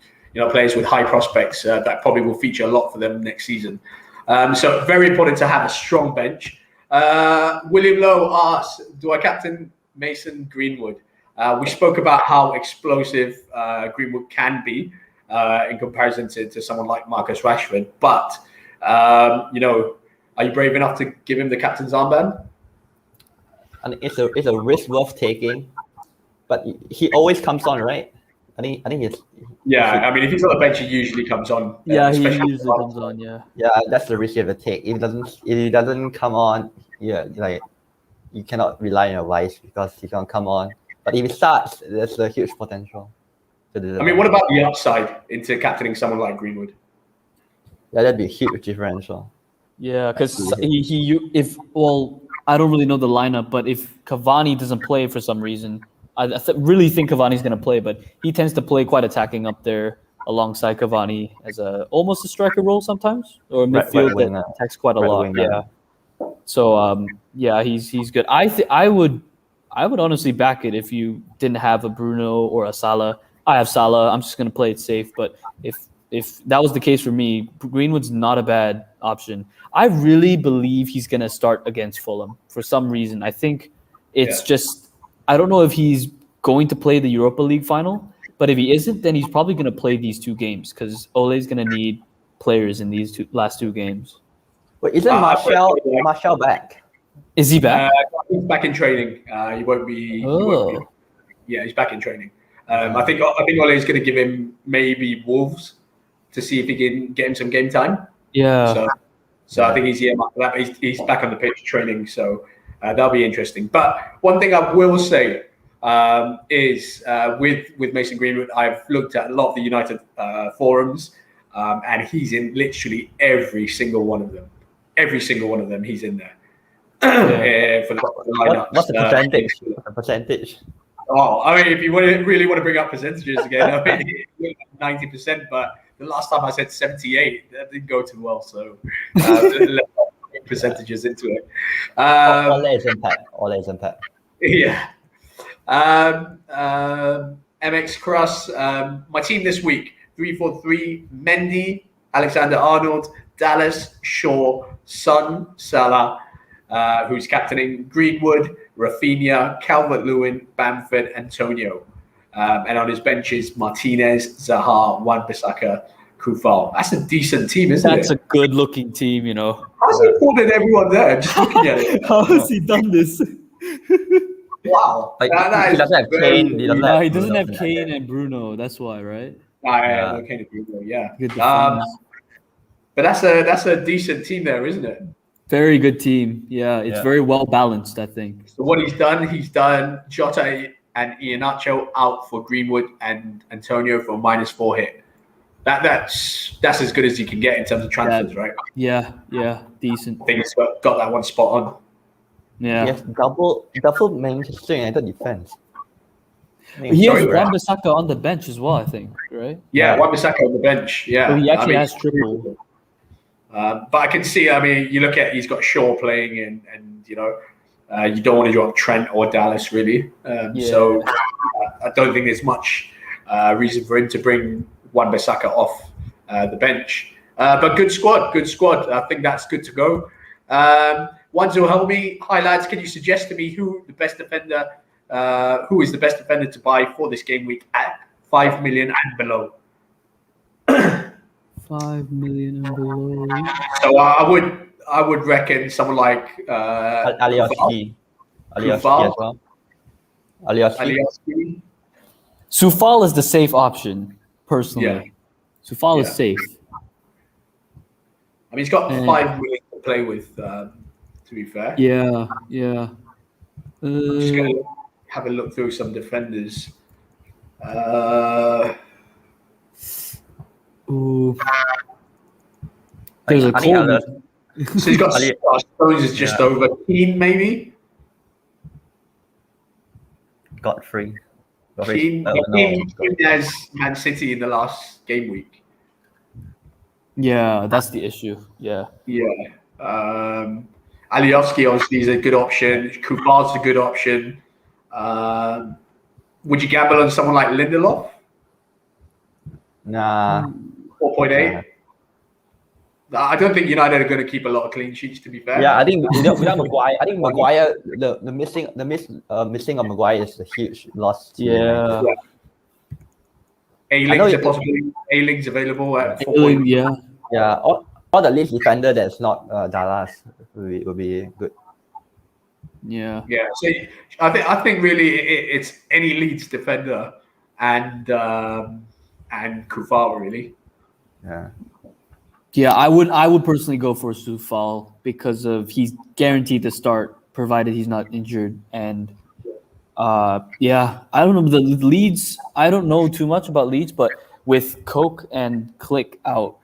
players with high prospects that probably will feature a lot for them next season. So very important to have a strong bench. William Lowe asks, do I captain Mason Greenwood? We spoke about how explosive Greenwood can be in comparison to someone like Marcus Rashford, but are you brave enough to give him the captain's armband? And it's a risk worth taking, but he always comes on, right? I think it's. Yeah, I mean, if he's on the bench, he usually comes on. Yeah, he usually comes on. Yeah. Yeah, that's the risk you have to take. If he doesn't come on, like you cannot rely on your vice because he can't come on. But if he starts, there's a huge potential. I mean, what about the upside into captaining someone like Greenwood? Yeah, that'd be a huge differential. Yeah, because I don't really know the lineup, but if Cavani doesn't play for some reason, I really think Cavani's going to play, but he tends to play quite attacking up there alongside Cavani as almost a striker role sometimes, or midfield that attacks quite a lot. Yeah. So he's good. I would honestly back it if you didn't have a Bruno or a Salah. I have Salah. I'm just going to play it safe, but if that was the case for me, Greenwood's not a bad option. I really believe he's going to start against Fulham for some reason. I think it's just, I don't know if he's going to play the Europa League final, but if he isn't, then he's probably going to play these two games because Ole's going to need players in these last two games. Wait, isn't Martial back? Is he back? He's back in training. He won't be. Yeah, he's back in training. I think Ole's going to give him maybe Wolves to see if he can get him some game time. Yeah. So I think he's earmarked for that. But he's back on the pitch training, so that'll be interesting. But one thing I will say is with Mason Greenwood, I've looked at a lot of the United forums, and he's in literally every single one of them. Every single one of them, he's in there. For the lineups. What's the percentage? Oh, I mean, if you really want to bring up percentages again, I mean, 90%, but the last time I said 78, that didn't go too well. So percentages into it. All is impact. Yeah. MX Cross. My team this week: 3-4-3. Mendy, Alexander-Arnold, Dallas, Shaw, Son, Salah, who's captaining Greenwood, Rafinha, Calvert-Lewin, Bamford, Antonio. And on his benches, Martinez, Zaha, Wan-Bissaka, Kufal. That's a decent team, isn't it? That's a good-looking team, How's he pulled in everyone there? Just looking at it. How has he done this? Wow. Like, he doesn't have Kane. He doesn't have Kane and Bruno. That's why, right? Yeah, Kane and Bruno, yeah. Good defense. But that's a decent team there, isn't it? Very good team. Yeah, it's very well balanced, I think. So what he's done Jota and Iheanacho out for Greenwood and Antonio for -4 hit. That's as good as you can get in terms of transfers, right? Yeah, decent. I think he's got that one spot on. Yeah. Yes, double Manchester United defense. He has Wan-Bissaka on the bench as well, I think, right? Yeah, Wan-Bissaka on the bench. Yeah, so he actually has triple. But I can see. I mean, you look at he's got Shaw playing, and you don't want to drop Trent or Dallas really. So I don't think there's much reason for him to bring Wan-Bissaka off the bench. But good squad. I think that's good to go. Ones who help me highlights. Can you suggest to me who is the best defender to buy for this game week at 5 million and below? 5 million and below. So I would reckon someone like Alioski as well. Alioski. Soufal is the safe option, personally. Yeah. Soufal is safe. I mean, he's got 5 million to play with. To be fair. Yeah. I'm just going to have a look through some defenders. Ooh. There's a Coleman. So he's got Spurs is just over Keane, maybe. Godfrey. Keane has Man City in the last game week. Yeah, that's the issue. Yeah. Alioski obviously is a good option. Kupar's a good option. Would you gamble on someone like Lindelof? Nah. 4.8. I don't think United are going to keep a lot of clean sheets, to be fair. Yeah, I think without Maguire, the missing of Maguire is a huge loss. Yeah. A-Link's a possibility. A-Link's available at 4.8. Yeah. All the Leeds defender that's not Dallas will be good. Yeah. So I think really it's any Leeds defender and Kufar really. Yeah, I would personally go for Soufal because of he's guaranteed to start provided he's not injured. And I don't know the Leeds. I don't know too much about Leeds, but with Coke and Click out,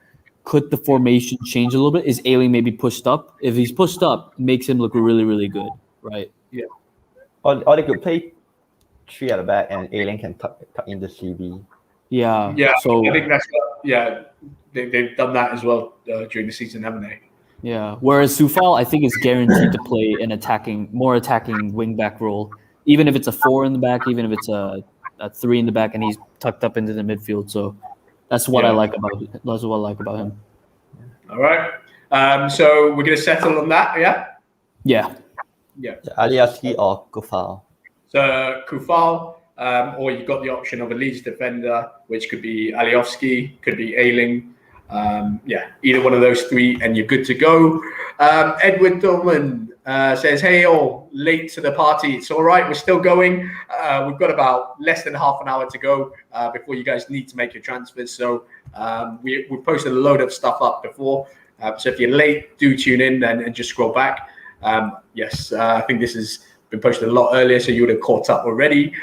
could the formation change a little bit? Is Ailing maybe pushed up? If he's pushed up, it makes him look really, really good, right? Yeah. Or they could play 3 at the back and Ailing can tuck in the CB. Yeah. So I think that's they've done that as well during the season, haven't they? Yeah. Whereas Soufal, I think, is guaranteed to play an more attacking wing back role, even if it's a 4 in the back, even if it's a 3 in the back, and he's tucked up into the midfield. So that's what I like about it. That's what I like about him. All right. So we're gonna settle on that, Yeah. Alioski or Kufal. So Kufal, or you've got the option of a Leeds defender, which could be Alioski, could be Ailing. Either one of those 3, and you're good to go. Edward Dorman says, "Hey, all late to the party. It's all right. We're still going. We've got about less than half an hour to go before you guys need to make your transfers. So we posted a load of stuff up before. So if you're late, do tune in and just scroll back. I think this has been posted a lot earlier, so you would have caught up already."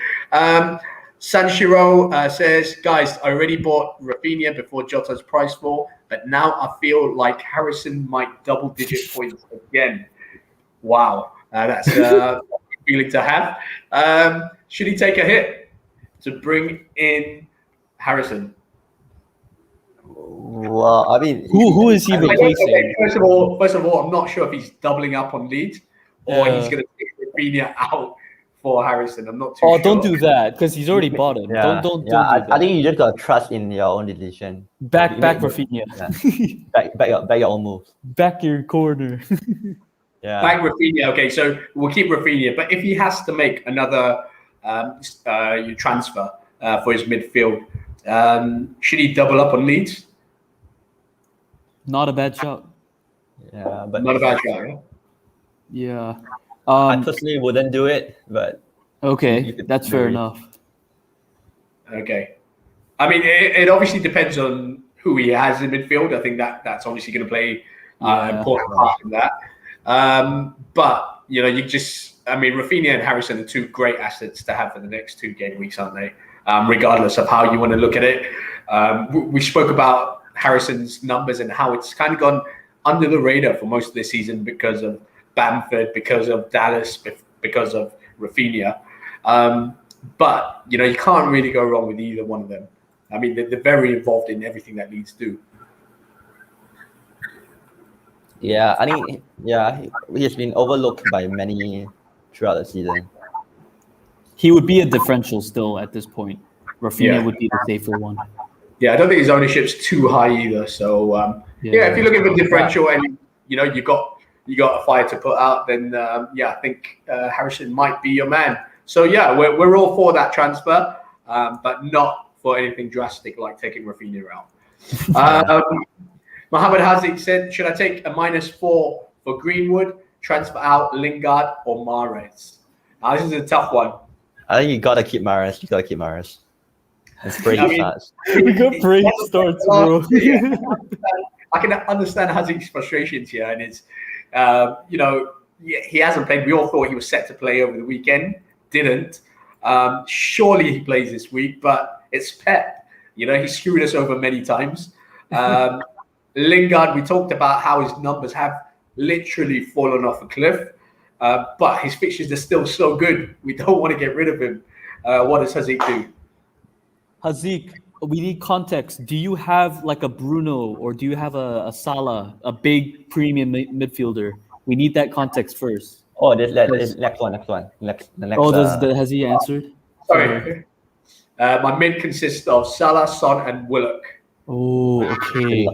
Sanshiro says, "Guys, I already bought Rafinha before Jota's price fall, but now I feel like Harrison might double-digit points again." Wow, that's a feeling to have. Should he take a hit to bring in Harrison? Well, I mean, who is he replacing? First of all, I'm not sure if he's doubling up on Leeds or he's going to take Rafinha out for Harrison. I'm not too sure. Don't do that because he's already bought him. Don't do that. I think you just gotta trust in your own decision. Back Rafinha. Back your own moves. Back your corner. Back Rafinha. Okay, so we'll keep Rafinha, but if he has to make another transfer for his midfield, should he double up on Leeds? Not a bad shot. Yeah, but not a bad shot. Right? Yeah. I personally wouldn't do it, but okay, that's fair enough. Okay, I mean, it obviously depends on who he has in midfield. I think that's obviously going to play an important part in that. But Rafinha and Harrison are 2 great assets to have for the next 2 game weeks, aren't they? Regardless of how you want to look at it, we spoke about Harrison's numbers and how it's kind of gone under the radar for most of the season because of Bamford, because of Dallas, because of Rafinha. But, you can't really go wrong with either one of them. I mean, they're very involved in everything that Leeds do. Yeah, I think, he has been overlooked by many throughout the season. He would be a differential still at this point. Rafinha would be the safer one. Yeah, I don't think his ownership's too high either. So if you're looking for differential and you got a fire to put out, then I think Harrison might be your man. So yeah, we're all for that transfer, but not for anything drastic like taking Rafinha out. Mohammed Haziq said, should I take a -4 for Greenwood, transfer out Lingard or Mahrez? Now, this is a tough one. I think you gotta keep Mahrez. It's pretty fast. We got great starts, bro. I can understand Haziq's frustrations here, and it's he hasn't played. We all thought he was set to play over the weekend. Didn't. Surely he plays this week, but it's Pep. He screwed us over many times. Lingard, we talked about how his numbers have literally fallen off a cliff, but his fixtures are still so good. We don't want to get rid of him. What does Haziq do? Haziq, we need context. Do you have like a Bruno or do you have a Salah, a big premium midfielder? We need that context first. Oh, this next one. Has he answered? Sorry. My mid consists of Salah, Son, and Willock. Oh, okay.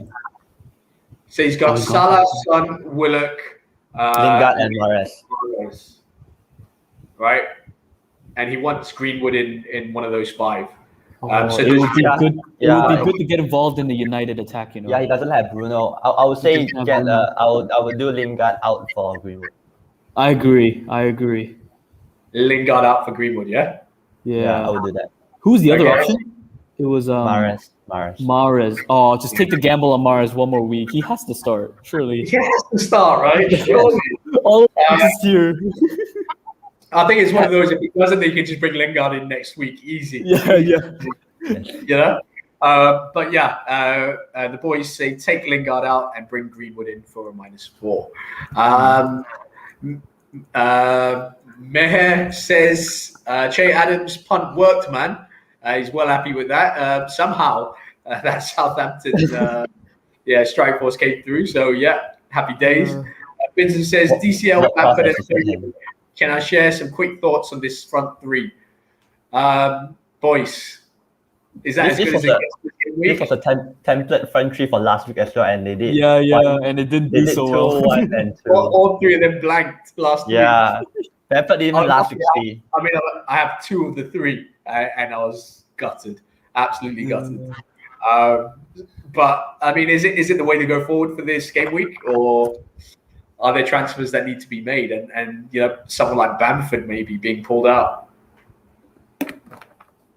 So he's got Salah, Son, Willock, Lingard, and Mahrez. Right? And he wants Greenwood in one of those 5. So it would be good. It would be good to get involved in the United attack. Yeah, he doesn't have Bruno. I would say I would do Lingard out for Greenwood. I agree. Lingard out for Greenwood, yeah? Yeah, I would do that. Who's the other option? It was Mahrez. Oh, just take the gamble on Mahrez one more week. He has to start, surely. He has to start, right? Surely. All this year. I think it's one of those. If he doesn't, he can just bring Lingard in next week, easy. Yeah. But the boys say take Lingard out and bring Greenwood in for a -4. Meher says Che Adams' punt worked, man. He's well happy with that. Somehow that Southampton strike force came through. So happy days. Vincent says DCL Bamford. Can I share some quick thoughts on this front 3? Boys, is that as good as it gets this week? This was a template front 3 for last week as well, and they did. And it didn't do so well. 1 and 2. All 3 of them blanked last week. Yeah, Bamford didn't last week's 3. I mean, I have 2 of the 3, and I was gutted, absolutely gutted. But I mean, is it the way to go forward for this game week, or are there transfers that need to be made? And someone like Bamford maybe being pulled out.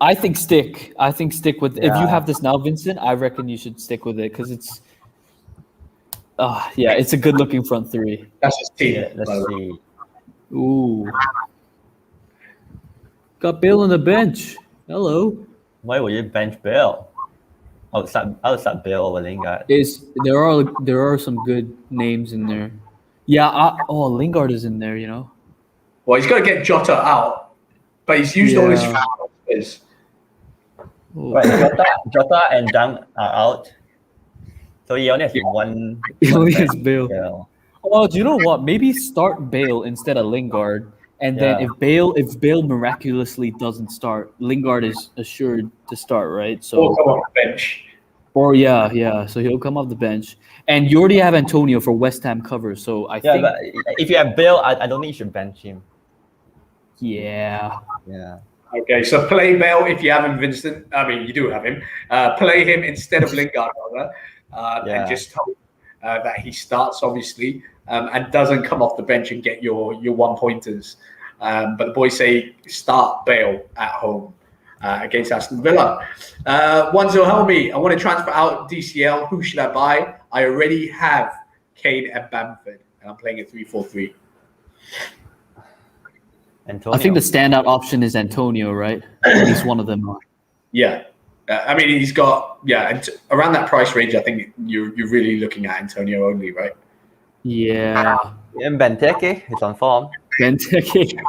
I think stick with. If you have this now, Vincent, I reckon you should stick with it because it's. It's a good looking front 3. That's his team. Yeah, let's see. Ooh. Got Bale on the bench. Hello. Why would you bench Bale? I would start Bale over Lingard. There are some good names in there. Yeah. Lingard is in there. Well, he's got to get Jota out, but he's used all his fouls. Right, Jota and Dunk are out, so he only has one. He only has Bale. Bale. Oh, do you know what? Maybe start Bale instead of Lingard, and then if Bale miraculously doesn't start, Lingard is assured to start, right? So or come off the bench. Or so he'll come off the bench, and you already have Antonio for West Ham cover. So I think but if you have Bale, I don't think you should bench him. Yeah. Okay, so play Bale if you have him, Vincent. I mean, you do have him. Play him instead of Lingard, and just hope that he starts, obviously, and doesn't come off the bench and get your 1-pointers. But the boys say start Bale at home against Aston Villa. Wanzo Helmi, I want to transfer out DCL. Who should I buy? I already have Kane and Bamford, and I'm playing a 3-4-3. Antonio. I think the standout option is Antonio, right? At least one of them. Yeah. I mean, he's got, and around that price range, I think you're really looking at Antonio only, right? Yeah. And Benteke is on form. Benteke.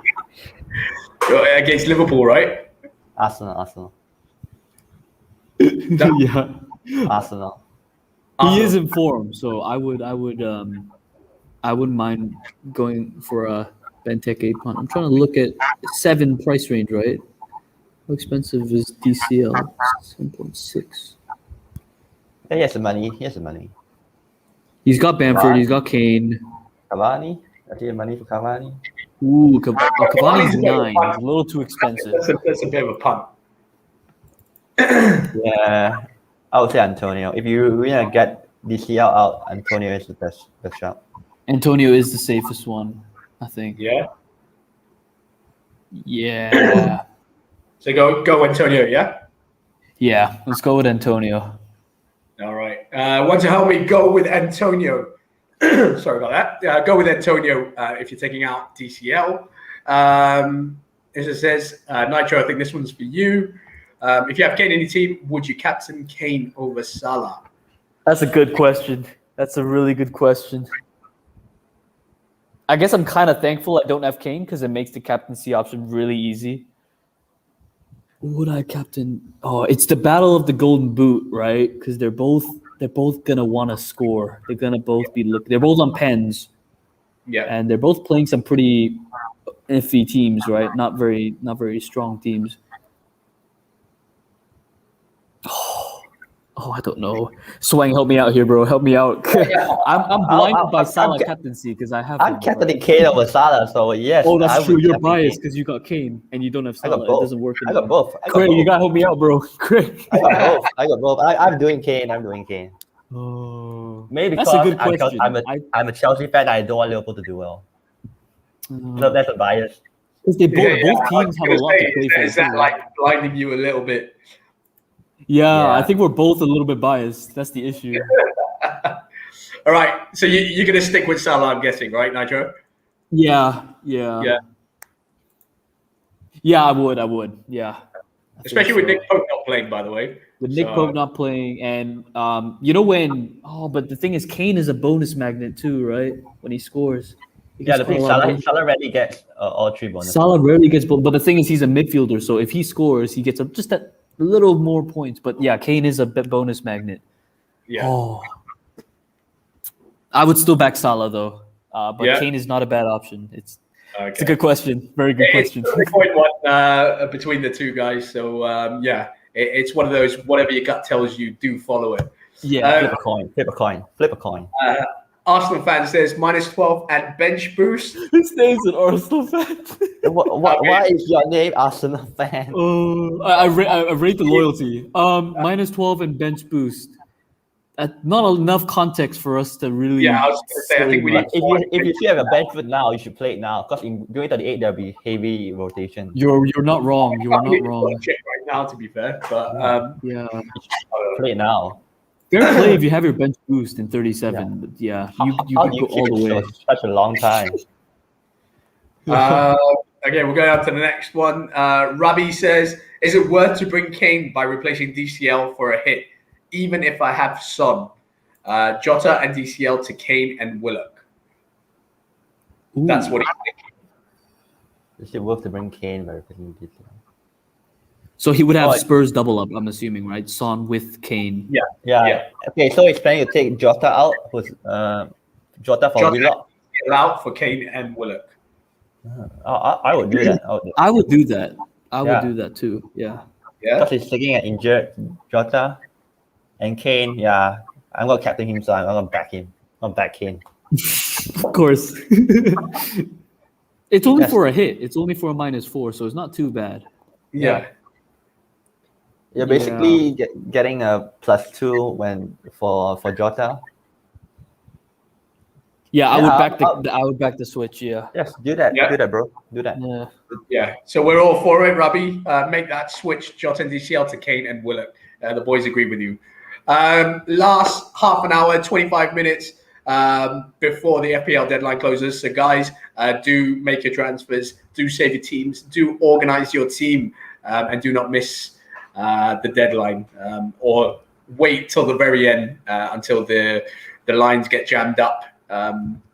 Against Liverpool, right? Arsenal. Yeah. Arsenal. He is in form, so I wouldn't mind going for a Benteke punt. I'm trying to look at 7 price range, right? How expensive is DCL? 7.6. Yeah, he has the money. He has the money. He's got Bamford. He's got Kane. Cavani. I think the money for Cavani. Ooh, Cavani's Cavani's a bit of a 9. punt. He's a little too expensive. That's a bit of a punt. Yeah, I would say Antonio. If you really want to get DCL out, Antonio is the best shot. Antonio is the safest one, I think. Yeah. Yeah. So go Antonio, yeah? Yeah, let's go with Antonio. All right. Want to help me go with Antonio? Sorry about that. Go with Antonio if you're taking out DCL. As it says, Nitro, I think this one's for you. If you have Kane in your team, would you captain Kane over Salah? That's a good question. That's a really good question. I guess I'm kind of thankful I don't have Kane because it makes the captaincy option really easy. Would I captain? Oh, it's the battle of the golden boot, right? Because they're both gonna want to score. They're gonna both be looking. They're both on pens. Yeah. And they're both playing some pretty iffy teams, right? Not very strong teams. Oh, I don't know. Sweng, help me out here, bro. Help me out. I'm blinded by Salah captaincy because I have. I'm captaining Kane over Salah, so yes. Oh, that's true. You're biased Kane. because you got Kane and you don't have I got Salah. both. It doesn't work. I got both. Craig, you gotta help me out, bro. Craig. I got both. I'm doing Kane. Oh, Maybe that's because a good question. I'm a Chelsea fan. I don't want Liverpool to do well. So that's a bias. Because both teams have a lot to play for. Is that like blinding you a little bit? Yeah, I think we're both a little bit biased. That's the issue. All right. So you're going to stick with Salah, I'm guessing, right, Nitro? Yeah. I would. Yeah. Especially with Nick Pope not playing, by the way. With Nick Pope not playing, and but the thing is, Kane is a bonus magnet too, right? When he scores. Yeah, the thing Salah rarely gets all 3 bonuses. Salah rarely gets, but the thing is, he's a midfielder, so if he scores, he gets just that little more points. But yeah, Kane is a bit bonus magnet. Yeah. Oh. I would still back Salah though, but Kane is not a bad option. It's a good question. Very good question. It's 3.1 between the two guys. So it's one of those. Whatever your gut tells you, do follow it. Yeah. Flip a coin. Arsenal fan says -12 and bench boost. His name's an Arsenal fan. Why is your name Arsenal fan? I rate the loyalty. -12 and bench boost. Not enough context for us to really. Yeah, I was going to say. I think we need. If you still have a bench foot now, you should play it now. Because in during 38 there'll be heavy rotation. You're not wrong. You are not wrong. Right now, to be fair, but play it now. Fair play if you have your bench boost in 37. But you can go all the way. Such a long time. Okay, we'll go on to the next one. Rabi says, "Is it worth to bring Kane by replacing DCL for a hit, even if I have Son, Jota and DCL to Kane and Willock?" Ooh. That's what he's thinking. Is it worth to bring Kane by replacing DCL? So he would have Spurs double up, I'm assuming, right? Son with Kane. Yeah. Okay, so he's planning to take Jota out, Jota for Willock. Out for Kane and Willock. I would do that. I would do that. I would do that too. Yeah. Because he's taking an injured Jota and Kane. Yeah, I'm gonna captain him, so I'm gonna back him. I'm gonna back Kane. Of course. It's only for a hit. It's only for a -4, so it's not too bad. Yeah. You're basically getting a +2 for Jota. Yeah, I would back the switch. Yeah. Yes, do that. Do that, bro. Do that. Yeah. So we're all for it, Rabi. Make that switch, Jota and DCL to Kane and Willock. The boys agree with you. Last half an hour, 25 minutes before the FPL deadline closes. So guys, do make your transfers. Do save your teams. Do organize your team, and do not miss the deadline, or wait till the very end until the lines get jammed up.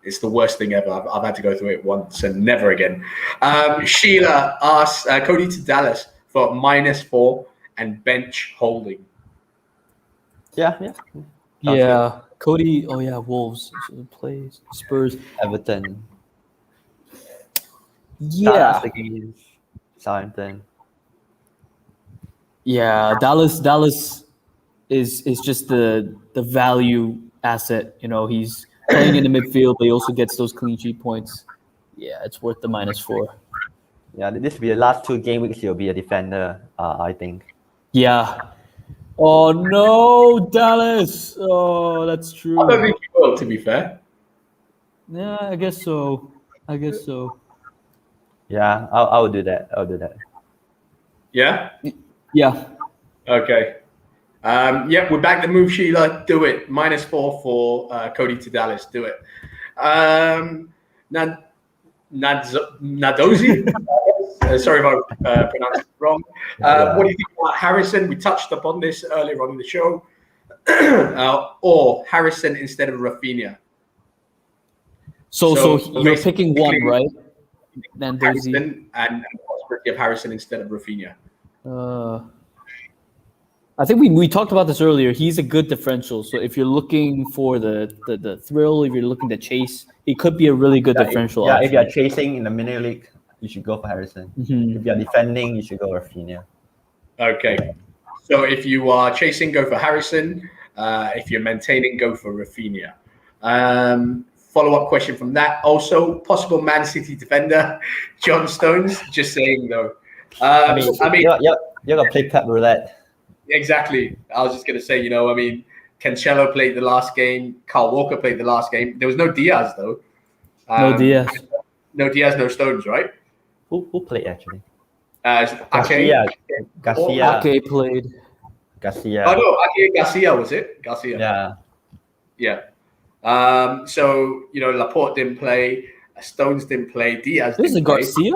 It's the worst thing ever. I've had to go through it once and never again. Sheila asks Cody to Dallas for -4 and bench holding. Yeah. Cody. Oh yeah, Wolves plays Spurs, Everton. Yeah. Southampton. Yeah, Dallas. is just the value asset. You know, he's playing in the midfield, but he also gets those clean sheet points. Yeah, it's worth the -4. Yeah, this will be the last 2 game weeks. He'll be a defender, I think. Yeah. Oh no, Dallas. Oh, that's true. I don't think he will, to be fair. Yeah, I guess so. Yeah, I'll do that. Yeah? Yeah. Okay. Yeah, we're back to move Sheila. Do it. -4 for Cody to Dallas. Do it. Nadozi? Sorry if I pronounced it wrong. What do you think about Harrison? We touched upon this earlier on in the show. Or Harrison instead of Rafinha. So you're picking one, right? Harrison and the possibility of Harrison instead of Rafinha. I think we talked about this earlier. He's a good differential. So if you're looking for the thrill, if you're looking to chase, he could be a really good differential. If you're chasing in the mini league, you should go for Harrison. If you're defending, you should go Rafinha. Okay. So if you are chasing, go for Harrison. If you're maintaining, go for Rafinha. Follow-up question from that. Also, possible Man City defender, John Stones. Just saying, though. I mean, you're going to play Pep Roulette. Exactly. I was just going to say, Cancelo played the last game. Kyle Walker played the last game. There was no Diaz, though. No Diaz. No Diaz, no Stones, right? Who played, actually? Garcia. Ake played. Garcia. Oh, no. Ake Garcia, was it? Garcia. Yeah. So, Laporte didn't play. Stones didn't play. Diaz This is Garcia?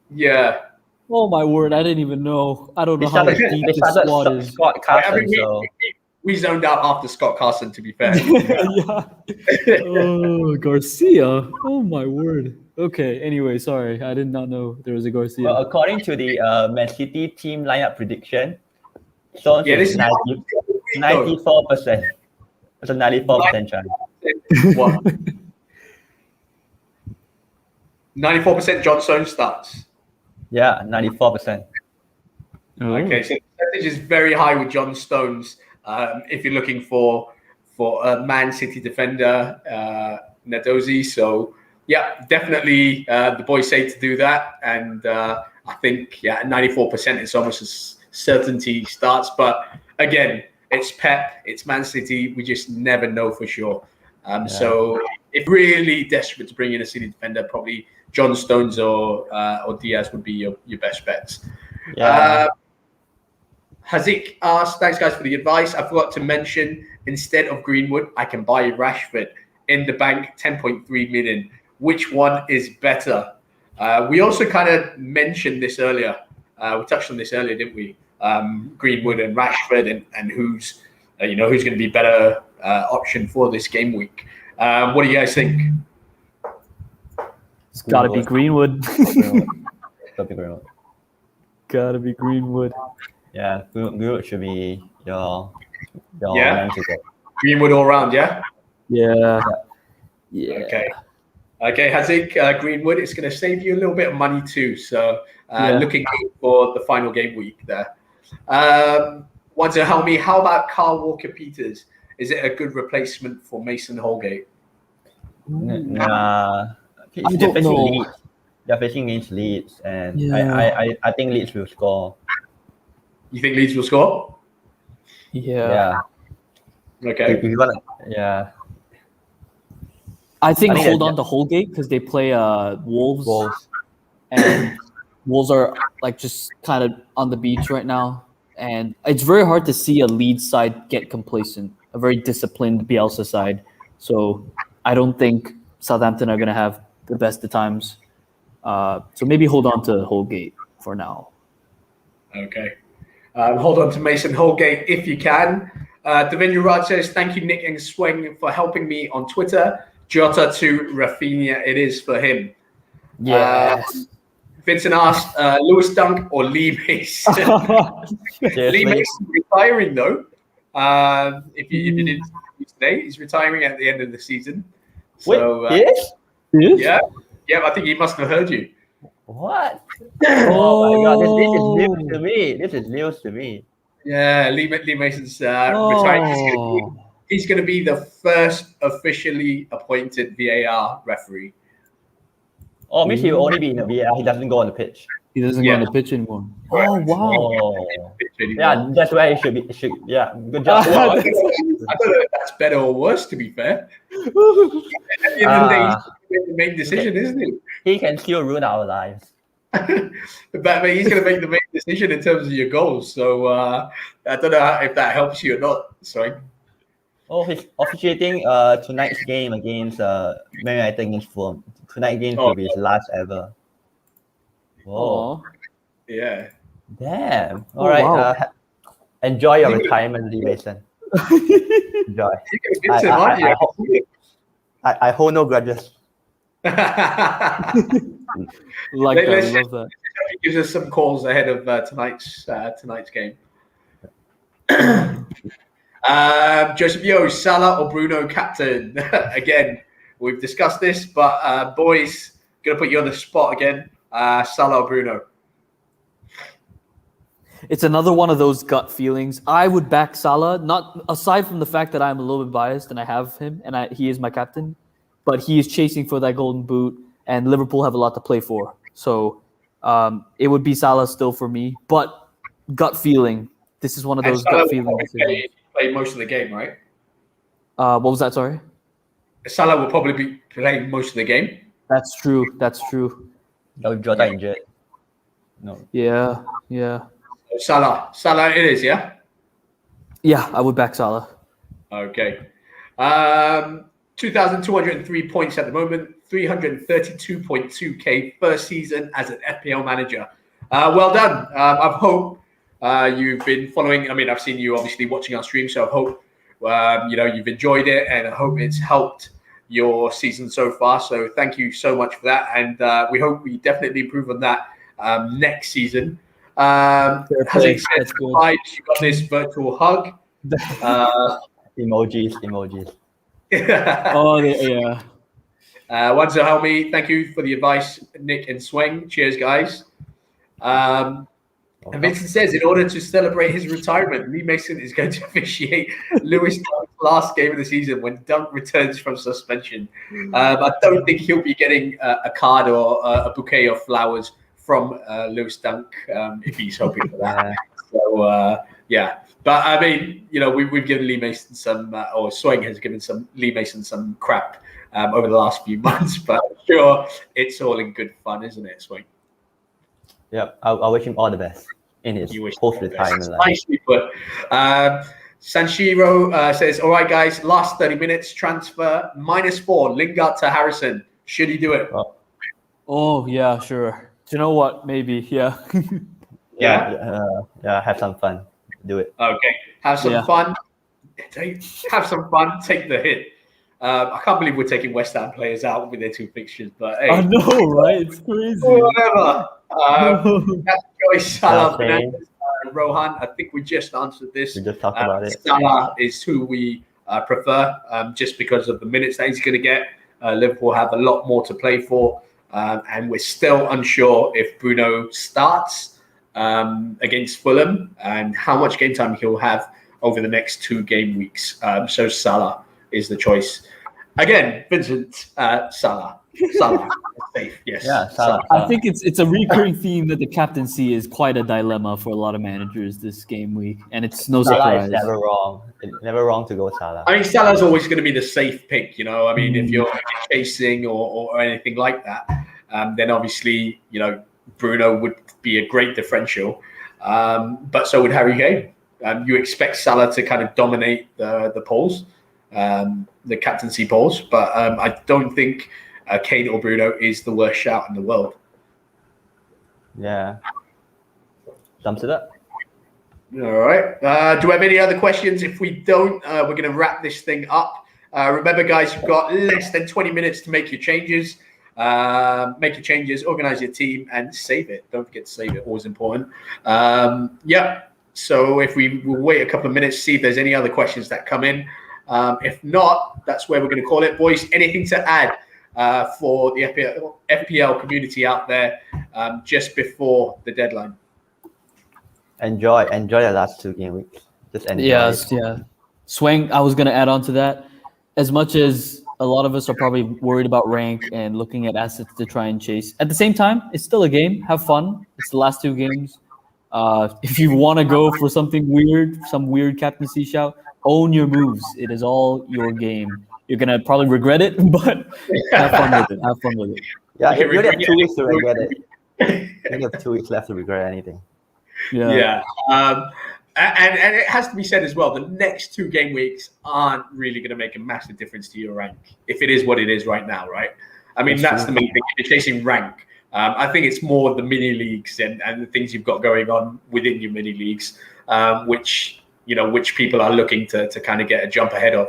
Yeah. Oh my word! I didn't even know. I don't know how deep this squad is. Scott Carson, we zoned out after Scott Carson, to be fair. Yeah. Oh, Garcia. Oh my word. Okay. Anyway, sorry. I did not know there was a Garcia. Well, according to the Man City team lineup prediction, Stones is 94%. It's a 94% chance. What? 94% John Stones starts. Yeah, 94%. Okay, so the percentage is very high with John Stones. If you're looking for a Man City defender, Nadozi. So yeah, definitely the boys say to do that, and I think 94% is almost a certainty starts. But again, it's Pep, it's Man City. We just never know for sure. So if really desperate to bring in a City defender, probably John Stones or Diaz would be your best bets. Yeah. Hazik asked, thanks guys for the advice. I forgot to mention, instead of Greenwood, I can buy Rashford in the bank, 10.3 million. Which one is better? We also kind of mentioned this earlier. We touched on this earlier, didn't we? Greenwood and Rashford and who's going to be better option for this game week. What do you guys think? It's got to be Greenwood. Gotta Got to be Greenwood. be Greenwood. Yeah, Greenwood should be your Yeah? man to get. Greenwood all round, yeah? Yeah. Okay, Hazik, Greenwood, it's going to save you a little bit of money too. So looking good for the final game week there. Want to help me? How about Kyle Walker-Peters? Is it a good replacement for Mason Holgate? Nah. I don't know. They're facing against Leeds, and I think Leeds will score. You think Leeds will score? Yeah. Okay. If you wanna, yeah. I think hold on to Holgate because they play Wolves. And Wolves are just kind of on the beach right now. And it's very hard to see a Leeds side get complacent, a very disciplined Bielsa side. So I don't think Southampton are going to have the best of times. So maybe hold on to Holgate for now. Okay. Hold on to Mason Holgate if you can. Davinder Raj says, thank you, Nick and Sweng, for helping me on Twitter. Jota to Rafinha, it is for him. Yes. Vincent asked, Lewis Dunk or Lee Mason? Lee Mason retiring, though. If you didn't see today, he's retiring at the end of the season. So, yes? Yeah, I think he must have heard you. What? Oh my God! This is news to me. Yeah, Lee Mason's retiring. Oh, He's going to be the first officially appointed VAR referee. Oh, means he'll only be in the VAR. He doesn't go on the pitch. he doesn't go on the pitch anymore. Oh, wow. Oh, yeah, that's where he should be. Yeah, good job. Well, I don't know if that's better or worse, to be fair. At the end of the day, he's going to make the main decision, isn't he? He can still ruin our lives. But he's going to make the main decision in terms of your goals. So I don't know if that helps you or not. Sorry. Oh, he's officiating tonight's game against Man United against Fulham. Tonight's game will be his last ever. Whoa. Oh. Yeah. Damn. Oh, All right. wow. Enjoy your retirement, Lee Mason. Enjoy. You're going to aren't you? I hold no grudges. Like that. Love that. Gives us some calls ahead of tonight's game. Joseph Yo, Salah or Bruno captain? Again, we've discussed this, but boys, gonna put you on the spot again. Salah or Bruno? It's another one of those gut feelings. I would back Salah, not aside from the fact that I'm a little bit biased and I have him and he is my captain, but he is chasing for that golden boot, and Liverpool have a lot to play for. So it would be Salah still for me, but gut feeling. This is one of those gut feelings. Play most of the game, right? What was that? Sorry. Salah will probably be playing most of the game. That's true. No, Jota injured. No. Yeah. Salah it is, yeah? Yeah, I would back Salah. Okay. 2,203 points at the moment, 332.2k first season as an FPL manager. Well done. I hope you've been following. I mean, I've seen you obviously watching our stream, so I hope you've enjoyed it, and I hope it's helped your season so far. So thank you so much for that, and we hope we definitely improve on that next season. As it said, you got this virtual hug. Emojis. Oh, yeah. Wanzo Helmi, thank you for the advice, Nick and Sweng. Cheers, guys. And Vincent says, in order to celebrate his retirement, Lee Mason is going to officiate Lewis Dunk's last game of the season when Dunk returns from suspension. I don't think he'll be getting a card or a bouquet of flowers from Lewis Dunk if he's hoping for that. So, yeah. But, I mean, we've given Lee Mason some, or Sweng has given Lee Mason some crap over the last few months. But I'm sure it's all in good fun, isn't it, Sweng? Yep, I wish him all the best in his post-retirement life. Nicely put. Sanshiro says, all right, guys, last 30 minutes, transfer, -4, Lingard to Harrison. Should he do it? Oh, yeah, sure. Do you know what? Maybe, yeah. Yeah, have some fun. Do it. Okay, have some fun. Have some fun, take the hit. I can't believe we're taking West Ham players out with their 2 fixtures, but hey. I know, right? It's crazy. Whatever. That's Joyce, Salah, Fernandez, Rohan. I think we just answered this. We just talked about it. Salah is who we prefer, just because of the minutes that he's going to get. Liverpool have a lot more to play for, and we're still unsure if Bruno starts against Fulham and how much game time he'll have over the next 2 game weeks. So Salah is the choice. Again, Vincent, Salah. Salah safe, yes. Yeah, Salah. I think it's a recurring theme that the captaincy is quite a dilemma for a lot of managers this game week, and it's no Salah surprise. is never wrong. It's never wrong to go Salah. I mean, Salah's always going to be the safe pick, I mean, if you're chasing or anything like that, then obviously, Bruno would be a great differential. But so would Harry Kane. You expect Salah to kind of dominate the polls, the captaincy polls, but I don't think Kane or Bruno is the worst shout in the world. Yeah. Sums it up. All right. Do we have any other questions? If we don't, we're going to wrap this thing up. Remember, guys, you've got less than 20 minutes to make your changes. Organize your team, and save it. Don't forget to save it. Always important. So if we will wait a couple of minutes, see if there's any other questions that come in. If not, that's where we're going to call it. Boys, anything to add for the FPL community out there just before the deadline? enjoy the last 2 game weeks. Just enjoy. Yes, yeah. Sweng, I was going to add on to that. As much as a lot of us are probably worried about rank and looking at assets to try and chase, at the same time, it's still a game. Have fun. It's the last 2 games. If you want to go for something weird, some weird captaincy shout, own your moves. It is all your game. You're going to probably regret it, but have fun with it. Have fun with it. Yeah, you only have 2 weeks to regret it. You only have 2 weeks left to regret anything. Yeah. And it has to be said as well, the next 2 game weeks aren't really going to make a massive difference to your rank, if it is what it is right now, right? I mean, that's the main thing. If you're chasing rank, I think it's more the mini leagues and the things you've got going on within your mini leagues, which people are looking to kind of get a jump ahead of.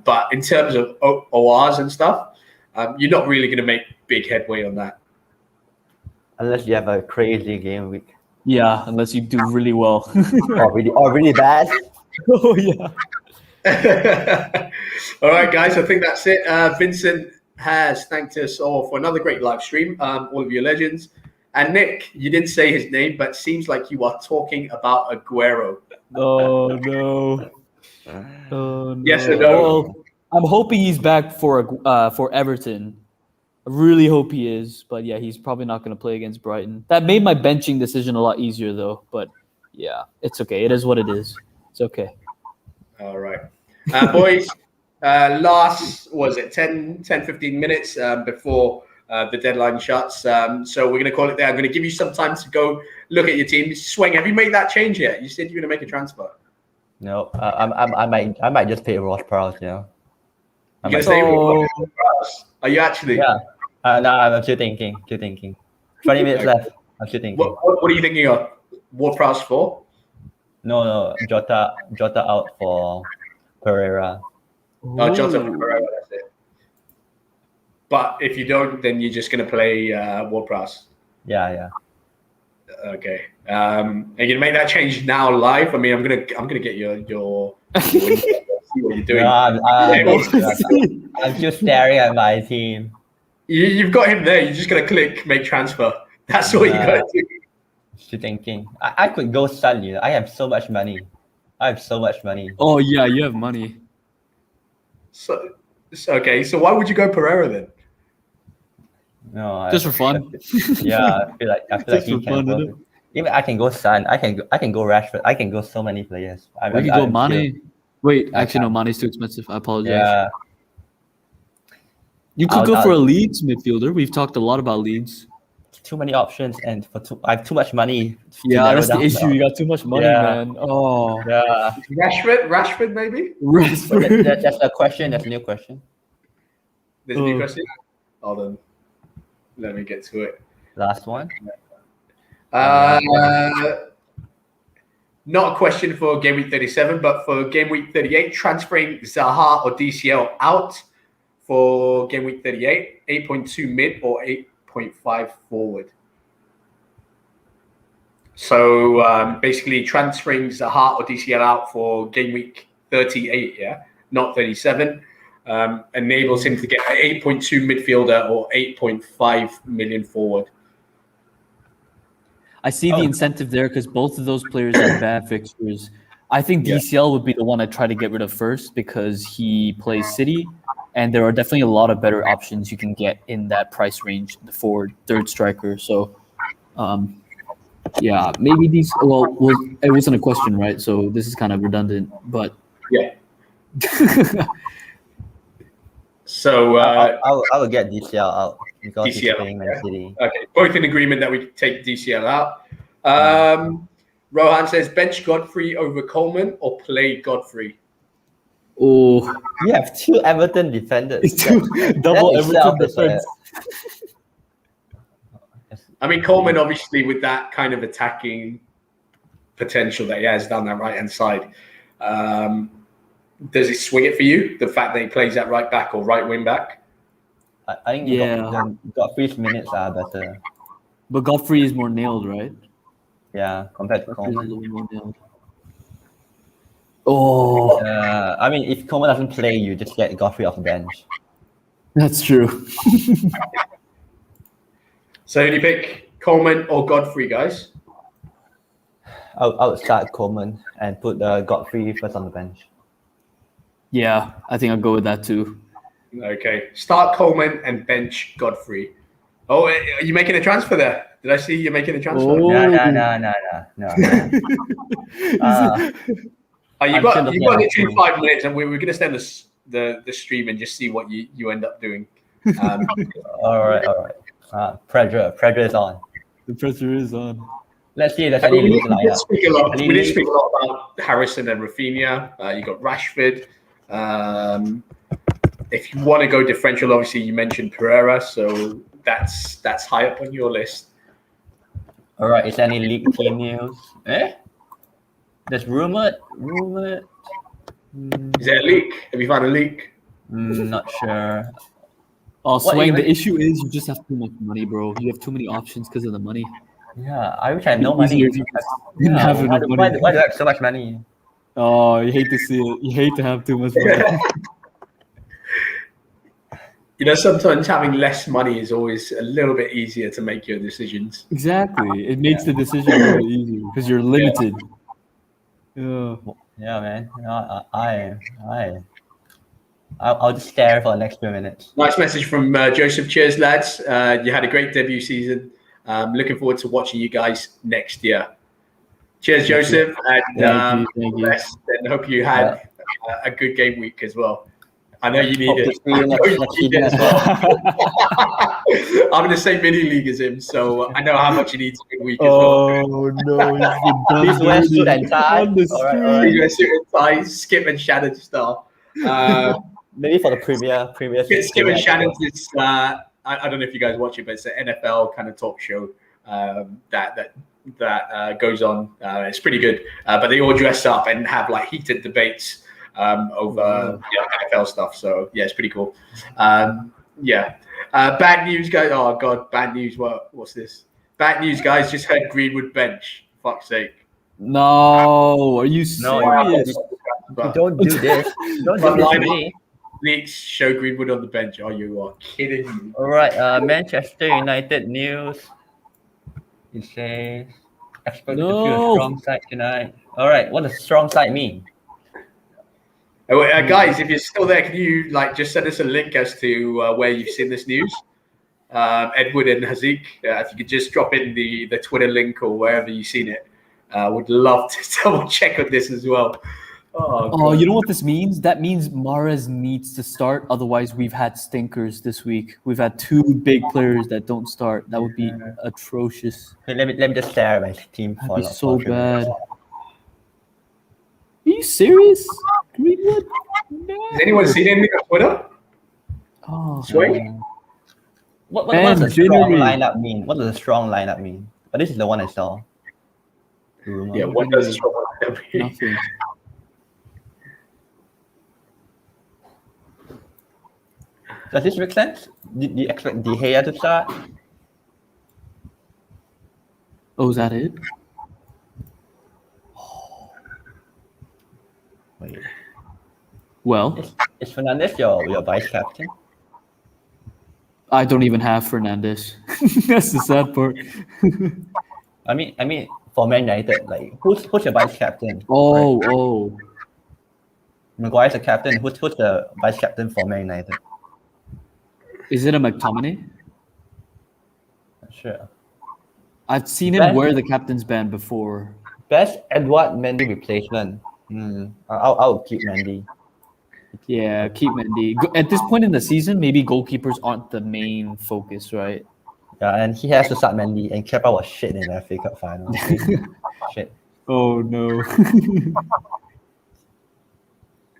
But in terms of ORs and stuff, you're not really going to make big headway on that. Unless you have a crazy game week. Yeah, unless you do really well. or really bad. Oh, yeah. All right, guys, I think that's it. Vincent has thanked us all for another great live stream, all of you legends. And Nick, you didn't say his name, but seems like you are talking about Aguero. Oh, no. Oh, no. Yes or no? Well, I'm hoping he's back for Everton. I really hope he is, but yeah, he's probably not going to play against Brighton. That made my benching decision a lot easier, though. But yeah, it's okay. It is what it is. It's okay. All right. Boys, last, 10, 15 minutes before the deadline shuts. So we're going to call it there. I'm going to give you some time to go look at your team. Sweng, have you made that change yet? You said you're going to make a transfer. No, I might just pay Ross Prowse, You're going to say Are you actually? Yeah. No, I'm still thinking. 20 minutes left. I'm still thinking. What are you thinking of? Ward-Prowse for? No. Jota out for Pereira. Oh, Jota for Pereira, that's it. But if you don't, then you're just going to play Ward-Prowse. Yeah. Okay. And you make that change now live. I mean, I'm gonna get your see what you're doing. No, I'm just staring at my team. You've got him there. You're just gonna click make transfer. That's what you gotta do. Still thinking. I could go Sun. I have so much money. Oh yeah, you have money. So okay. So why would you go Pereira then? No, just for fun. Yeah, I feel like he can go. Even I can go Sun. I can go Rashford. I can go so many players. I can go Mane. Wait, actually no, Mane's too expensive. I apologize. Yeah. You could go for a Leeds midfielder. We've talked a lot about Leeds. Too many options, and I have too much money. Yeah, that's the issue. You got too much money, man. Oh. Yeah. Rashford maybe? Rashford. That's a question. That's a new question. There's a new question? Hold on. Let me get to it. Last one. Not a question for game week 37, but for game week 38, transferring Zaha or DCL out for game week 38, 8.2 mid or 8.5 forward. So basically transferring Zaha or DCL out for game week 38, not 37, enables him to get an 8.2 midfielder or 8.5 million forward. I see the incentive there because both of those players have bad fixtures. I think DCL would be the one I'd try to get rid of first because he plays City, and there are definitely a lot of better options you can get in that price range, the forward, third striker. So, maybe these. Well, it wasn't a question, right? So this is kind of redundant, but yeah. So I will get DCL out because he's playing Man City. Okay, both in agreement that we take DCL out. Rohan says bench Godfrey over Coleman or play Godfrey. Oh, you have 2 Everton defenders. Double Everton defense. I mean, Coleman obviously with that kind of attacking potential that he has down that right hand side. Does it swing it for you? The fact that he plays at right back or right wing back? I think Godfrey's minutes are better. But Godfrey is more nailed, right? Yeah, compared to Coleman. Oh. I mean, if Coleman doesn't play, you just get Godfrey off the bench. That's true. So do you pick Coleman or Godfrey, guys? I'll start Coleman and put Godfrey first on the bench. Yeah, I think I'll go with that too. Okay. Start Coleman and bench Godfrey. Oh, are you making a transfer there? Did I see you making a transfer? Oh. No. You got literally 5 minutes, and we're going to stand the stream and just see what you end up doing. All right. Pressure is on. The pressure is on. Let's see if there's any league lineup. We did speak a lot about Harrison and Rafinha. You got Rashford. If you want to go differential, obviously you mentioned Pereira, so that's high up on your list. All right. Is there any league team news? There's rumored. Is there a leak? Have you found a leak? Not sure. Oh, Sweng, the issue is you just have too much money, bro. You have too many options because of the money. Yeah, I wish I had no money. If you didn't have enough money. Why do I have so much money? Oh, you hate to see it. You hate to have too much money. Sometimes having less money is always a little bit easier to make your decisions. Exactly. It makes the decision a little easier because you're limited. Yeah. Yeah, man. I'll just stare for the next 2 minutes. Nice message from Joseph. Cheers, lads. You had a great debut season. Looking forward to watching you guys next year. Cheers, Joseph. And thank you. And hope you had a good game week as well. I know you need it. I'm in the same mini league as him, so I know how much he needs a good week as well. Oh, no. Please wear suit and tie. All right. Suit and tie, Skip and Shannon style. Maybe for the Premier. Skip and Shannon's is, I don't know if you guys watch it, but it's an NFL kind of talk show that goes on. It's pretty good. But they all dress up and have like heated debates over NFL stuff. So yeah, it's pretty cool. Bad news, guys. Oh god, bad news. What's this? Bad news, guys. Just heard Greenwood bench. Fuck's sake. No, are you serious? Don't do this. Don't do this to me. Leaks show Greenwood on the bench. Oh, you are kidding me. All right, Manchester United news. It says expect to feel a strong side tonight. All right, what does strong side mean? Guys, if you're still there, can you just send us a link as to where you've seen this news? Edward and Hazik, if you could just drop in the Twitter link or wherever you've seen it. Would love to double check on this as well. Oh, you know what this means? That means Mahrez needs to start. Otherwise, we've had stinkers this week. We've had 2 big players that don't start. That would be atrocious. Okay, let me just stare at my team. That'd be so bad. Are you serious? Greenwood? Has anyone seen anything on Twitter? Oh, Sweng? What does a strong lineup mean? What does a strong lineup mean? But this is the one I saw. Yeah, what does a strong lineup mean? Nothing. Does this make sense? Do you expect De Gea to start? Oh, is that it? Wait. Well, is Fernandes your vice captain? I don't even have Fernandes. That's the sad part. I mean, for Man United, who's your vice captain? Oh. Maguire's the captain. Who's the vice captain for Man United? Is it a McTominay? Not sure. I've seen him wear the captain's band before. Best Edward Mendy replacement. I'll keep Mendy. Yeah, keep Mendy. At this point in the season, maybe goalkeepers aren't the main focus, right? Yeah, and he has to start Mendy, and Kepa was shit in the FA Cup final. Shit. Oh, no.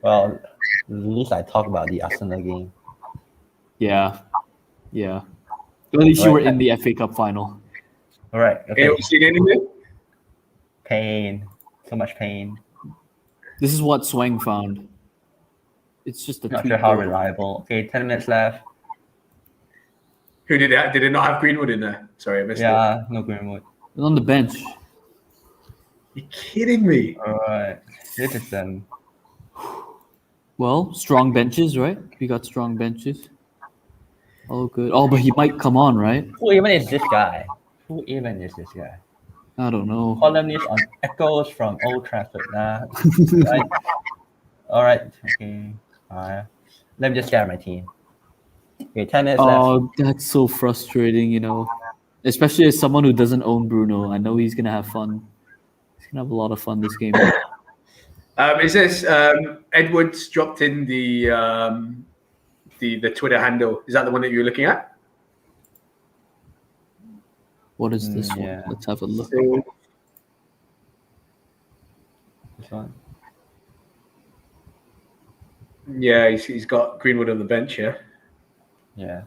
Well, at least I talked about the Arsenal game. Yeah. At least you were in the FA Cup final. All right. Okay. Have you seen anything? Pain. So much pain. This is what Sweng found. It's just a Not sure how reliable. Okay, 10 minutes left. Who did that? Did it not have Greenwood in there? Sorry, I missed it. Yeah, no Greenwood. It's on the bench. You're kidding me. All right. This is them. Well, strong benches, right? We got strong benches. Oh, good. Oh, but he might come on, right? Who even is this guy? I don't know. Columnist on echoes from Old Trafford. Right. All right. Okay. Let me just share my team. Okay, 10 minutes left. Oh, that's so frustrating, especially as someone who doesn't own Bruno. I know he's gonna have fun. He's gonna have a lot of fun this game. Is this Edwards dropped in the Twitter handle? Is that the one that you were looking at? What is this Yeah. one? Let's have a look. This one. Yeah, he's got Greenwood on the bench here. Yeah.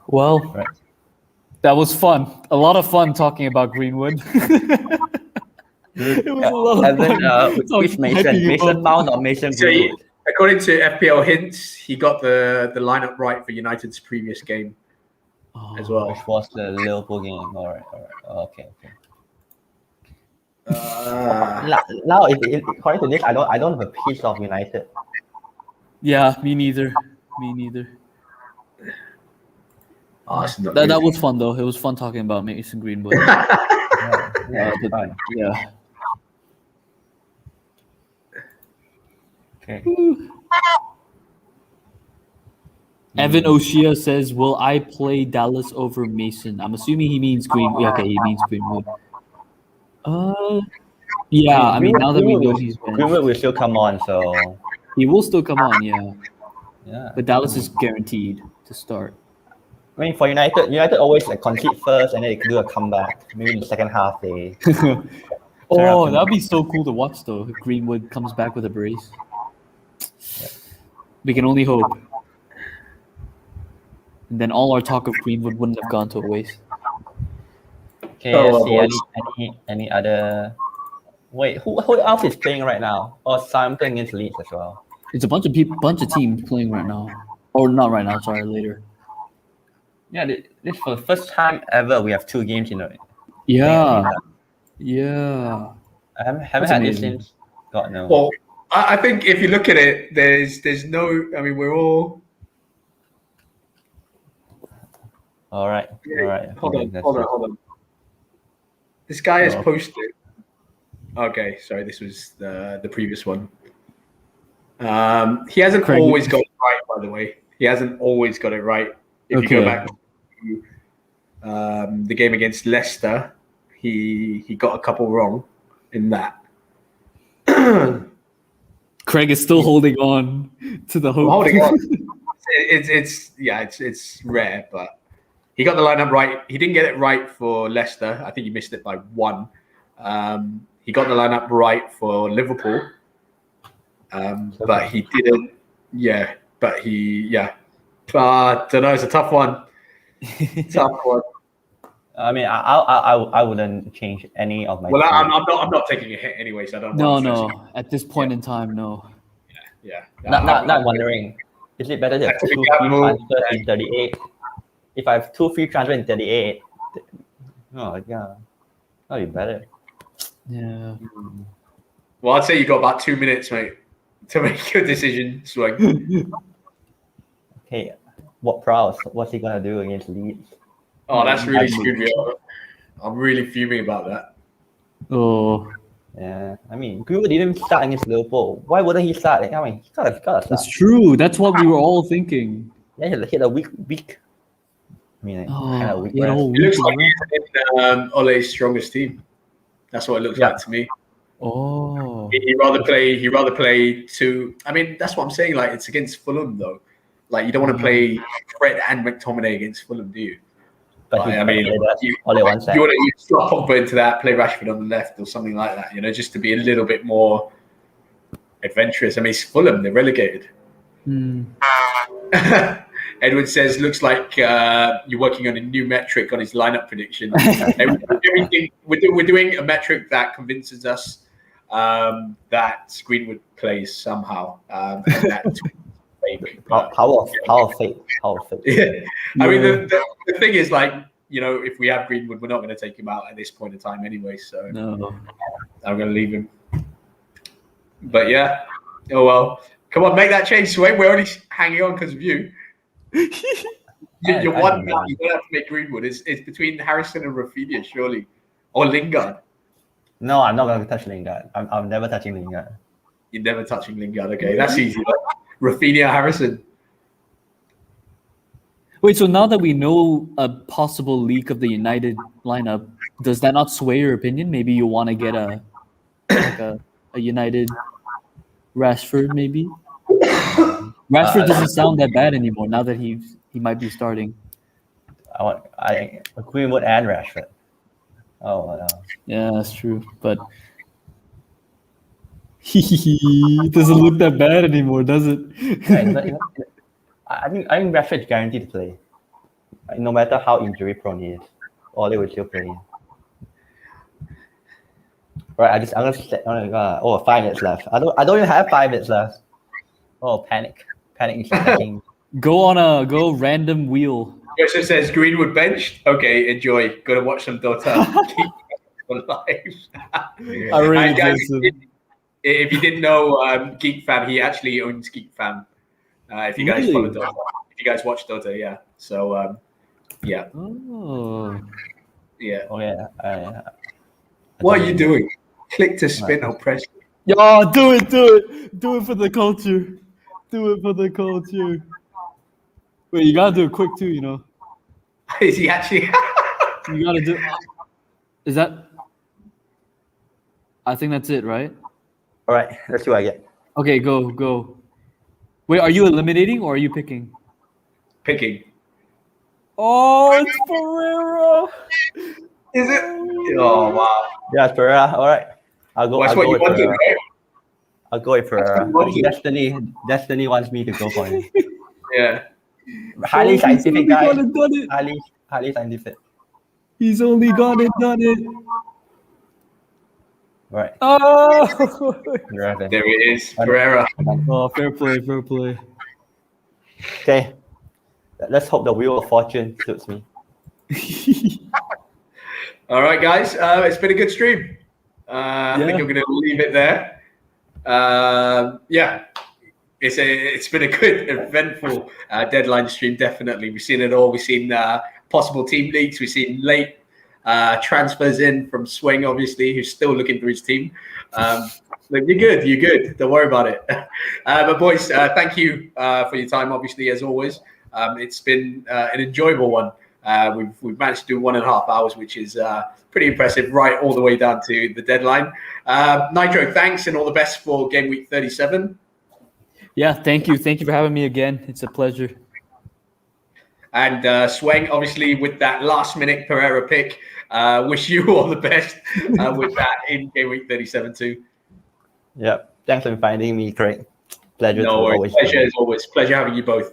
Well, Right. that was fun. A lot of fun talking about Greenwood. It was a lot of Evan, fun. which Mason Mount or Mason So Greenwood? according to FPL hints, he got the lineup right for United's previous game as well. Which was the Liverpool game. All right. Okay. Now, according to this, I don't have a piece of United. Yeah, me neither. Arsenal. That was fun though. It was fun talking about Mason Greenwood. Yeah, it's fine. Yeah. Okay. Evan O'Shea says, "Will I play Dallas over Mason?" I'm assuming he means Greenwood. Yeah, okay, he means Greenwood. Yeah. I mean, now that we know he's benched, Greenwood will still come on, so he will still come on. Yeah, yeah. but Dallas is guaranteed to start. I mean, for United always concede first and then they can do a comeback. Maybe in the second half they. Oh, that'd be so cool to watch though. If Greenwood comes back with a brace. Yeah. We can only hope. And then all our talk of Greenwood wouldn't have gone to a waste. Okay, let's see any other. Wait, who else is playing right now? Or Simon playing against Leeds as well? It's a bunch of teams playing right now, or not right now. Sorry, later. Yeah, this for the first time ever we have 2 games in a. Yeah. I haven't That's had amazing. this since. God no. Well, I think if you look at it, there's no. I mean, we're all. All right. Hold on. This guy has posted. Okay, sorry. This was the previous one. He hasn't always got it right, by the way. He hasn't always got it right. If you go back to the game against Leicester, he got a couple wrong in that. Craig is still holding on to the hope. Holding on. It's rare, but he got the lineup right. He didn't get it right for Leicester. I think he missed it by 1. He got the lineup right for Liverpool, but he didn't. Yeah, but don't know. It's a tough one. I mean, I wouldn't change any of my. Well, I'm not taking a hit anyway, so I don't. No. At this point in time, no. Yeah. Not wondering. Is it better to have 2 free transfers in 38? If I have 2 free transfers in 38, oh yeah, that'd be better. Yeah. Well, I'd say you got about 2 minutes, mate, to make your decision, Sweng. Okay, what Prowse? What's he gonna do against Leeds? Oh, that's really screwed me up. I'm really fuming about that. Oh. Yeah, I mean, Greenwood didn't start against Liverpool. Why wouldn't he start? I mean, he gotta start. That's true. That's what we were all thinking. Yeah, he hit a weak. I mean, kind of weak. It looks like he's in Ole's strongest team. That's what it looks like to me. Oh. He'd rather play 2. I mean, that's what I'm saying. Like, it's against Fulham, though. Like, you don't want to play Fred and McTominay against Fulham, do you? But I mean, you want to slot Pogba into that, play Rashford on the left or something like that, just to be a little bit more adventurous. I mean, it's Fulham, they're relegated. Edward says, looks like you're working on a new metric on his lineup prediction. We're doing a metric that convinces us that Greenwood plays somehow. And that Power of fate. Yeah. I mean, the thing is, like, if we have Greenwood, we're not going to take him out at this point in time anyway. So no, I'm going to leave him. But yeah, oh well. Come on, make that change, Sweng. We're only hanging on because of you. You're one man. You don't have to make Greenwood. It's between Harrison and Rafinha, surely. Or Lingard? No, I'm not going to touch Lingard. I'm never touching Lingard. You're never touching Lingard. Okay, that's easy. Rafinha, Harrison. Wait, so now that we know a possible leak of the United lineup, does that not sway your opinion? Maybe you want to get a United Rashford, maybe? Rashford doesn't sound that bad anymore now that he might be starting. I Greenwood and Rashford. Oh no. Yeah, that's true. But it doesn't look that bad anymore, does it? Yeah, I think Rashford is guaranteed to play. No matter how injury prone he is, Ole will still play. Right, I'm gonna 5 minutes left. I don't even have 5 minutes left. Oh, panic is attacking. Go random wheel. Question says Greenwood benched. Okay, enjoy. Go to watch some Dota. Keep alive. I really guys, did. if you didn't know, Geek Fam, he actually owns Geek Fam. If you guys follow Dota, if you guys watch Dota, yeah. So yeah. Oh. Yeah. Oh yeah. What are you doing? Click to spin or press. Yo, do it for the culture. Do it for the culture. Wait, you gotta do it quick too, you know. Is he actually? You gotta do. Is that? I think that's it, right? All right, let's see what I get. Okay, go. Wait, are you eliminating or are you picking? Picking. Oh, it's Pereira. Is it? Oh wow. Yeah, Pereira. All right, I'll go. That's I'll what go you with wanted, Pereira. right? I'll go with Pereira. what you Destiny wants me to go for him. Yeah. Highly scientific guy. Done it. Highly scientific. He's only done it. Right. Oh, Pereira. There it is, Pereira. oh, fair play. Okay. Let's hope the wheel of fortune suits me. All right, guys. It's been a good stream. I think I'm going to leave it there. Yeah. It's been a good, eventful deadline stream, definitely. We've seen it all. We've seen possible team leaks. We've seen late transfers in from Sweng, obviously, who's still looking for his team. You're good. Don't worry about it. But boys, thank you for your time, obviously, as always. It's been an enjoyable one. We've managed to do 1.5 hours, which is pretty impressive, right all the way down to the deadline. Nitro, thanks and all the best for game week 37. Yeah, thank you for having me again. It's a pleasure. And Sweng, obviously, with that last-minute Pereira pick, wish you all the best with that in game week 37 too. Yep. Thanks for inviting me, Craig. Pleasure. No worries. Pleasure as always. Pleasure having you both.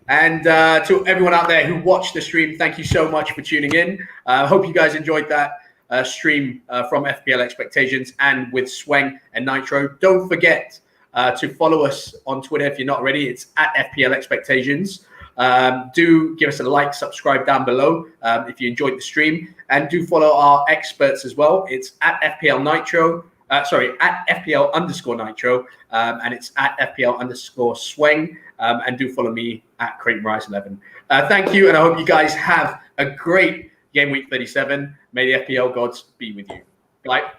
And to everyone out there who watched the stream, thank you so much for tuning in. Hope you guys enjoyed that stream from FPL Expectations and with Sweng and Nitro. Don't forget to follow us on Twitter if you're not already. It's at FPL Expectations. Do give us a like, subscribe down below if you enjoyed the stream, and do follow our experts as well. It's at FPL Nitro. At FPL_Nitro, and it's at FPL_Sweng, and do follow me at CraigMarais11. Thank you, and I hope you guys have a great game week 37. May the FPL gods be with you. Bye.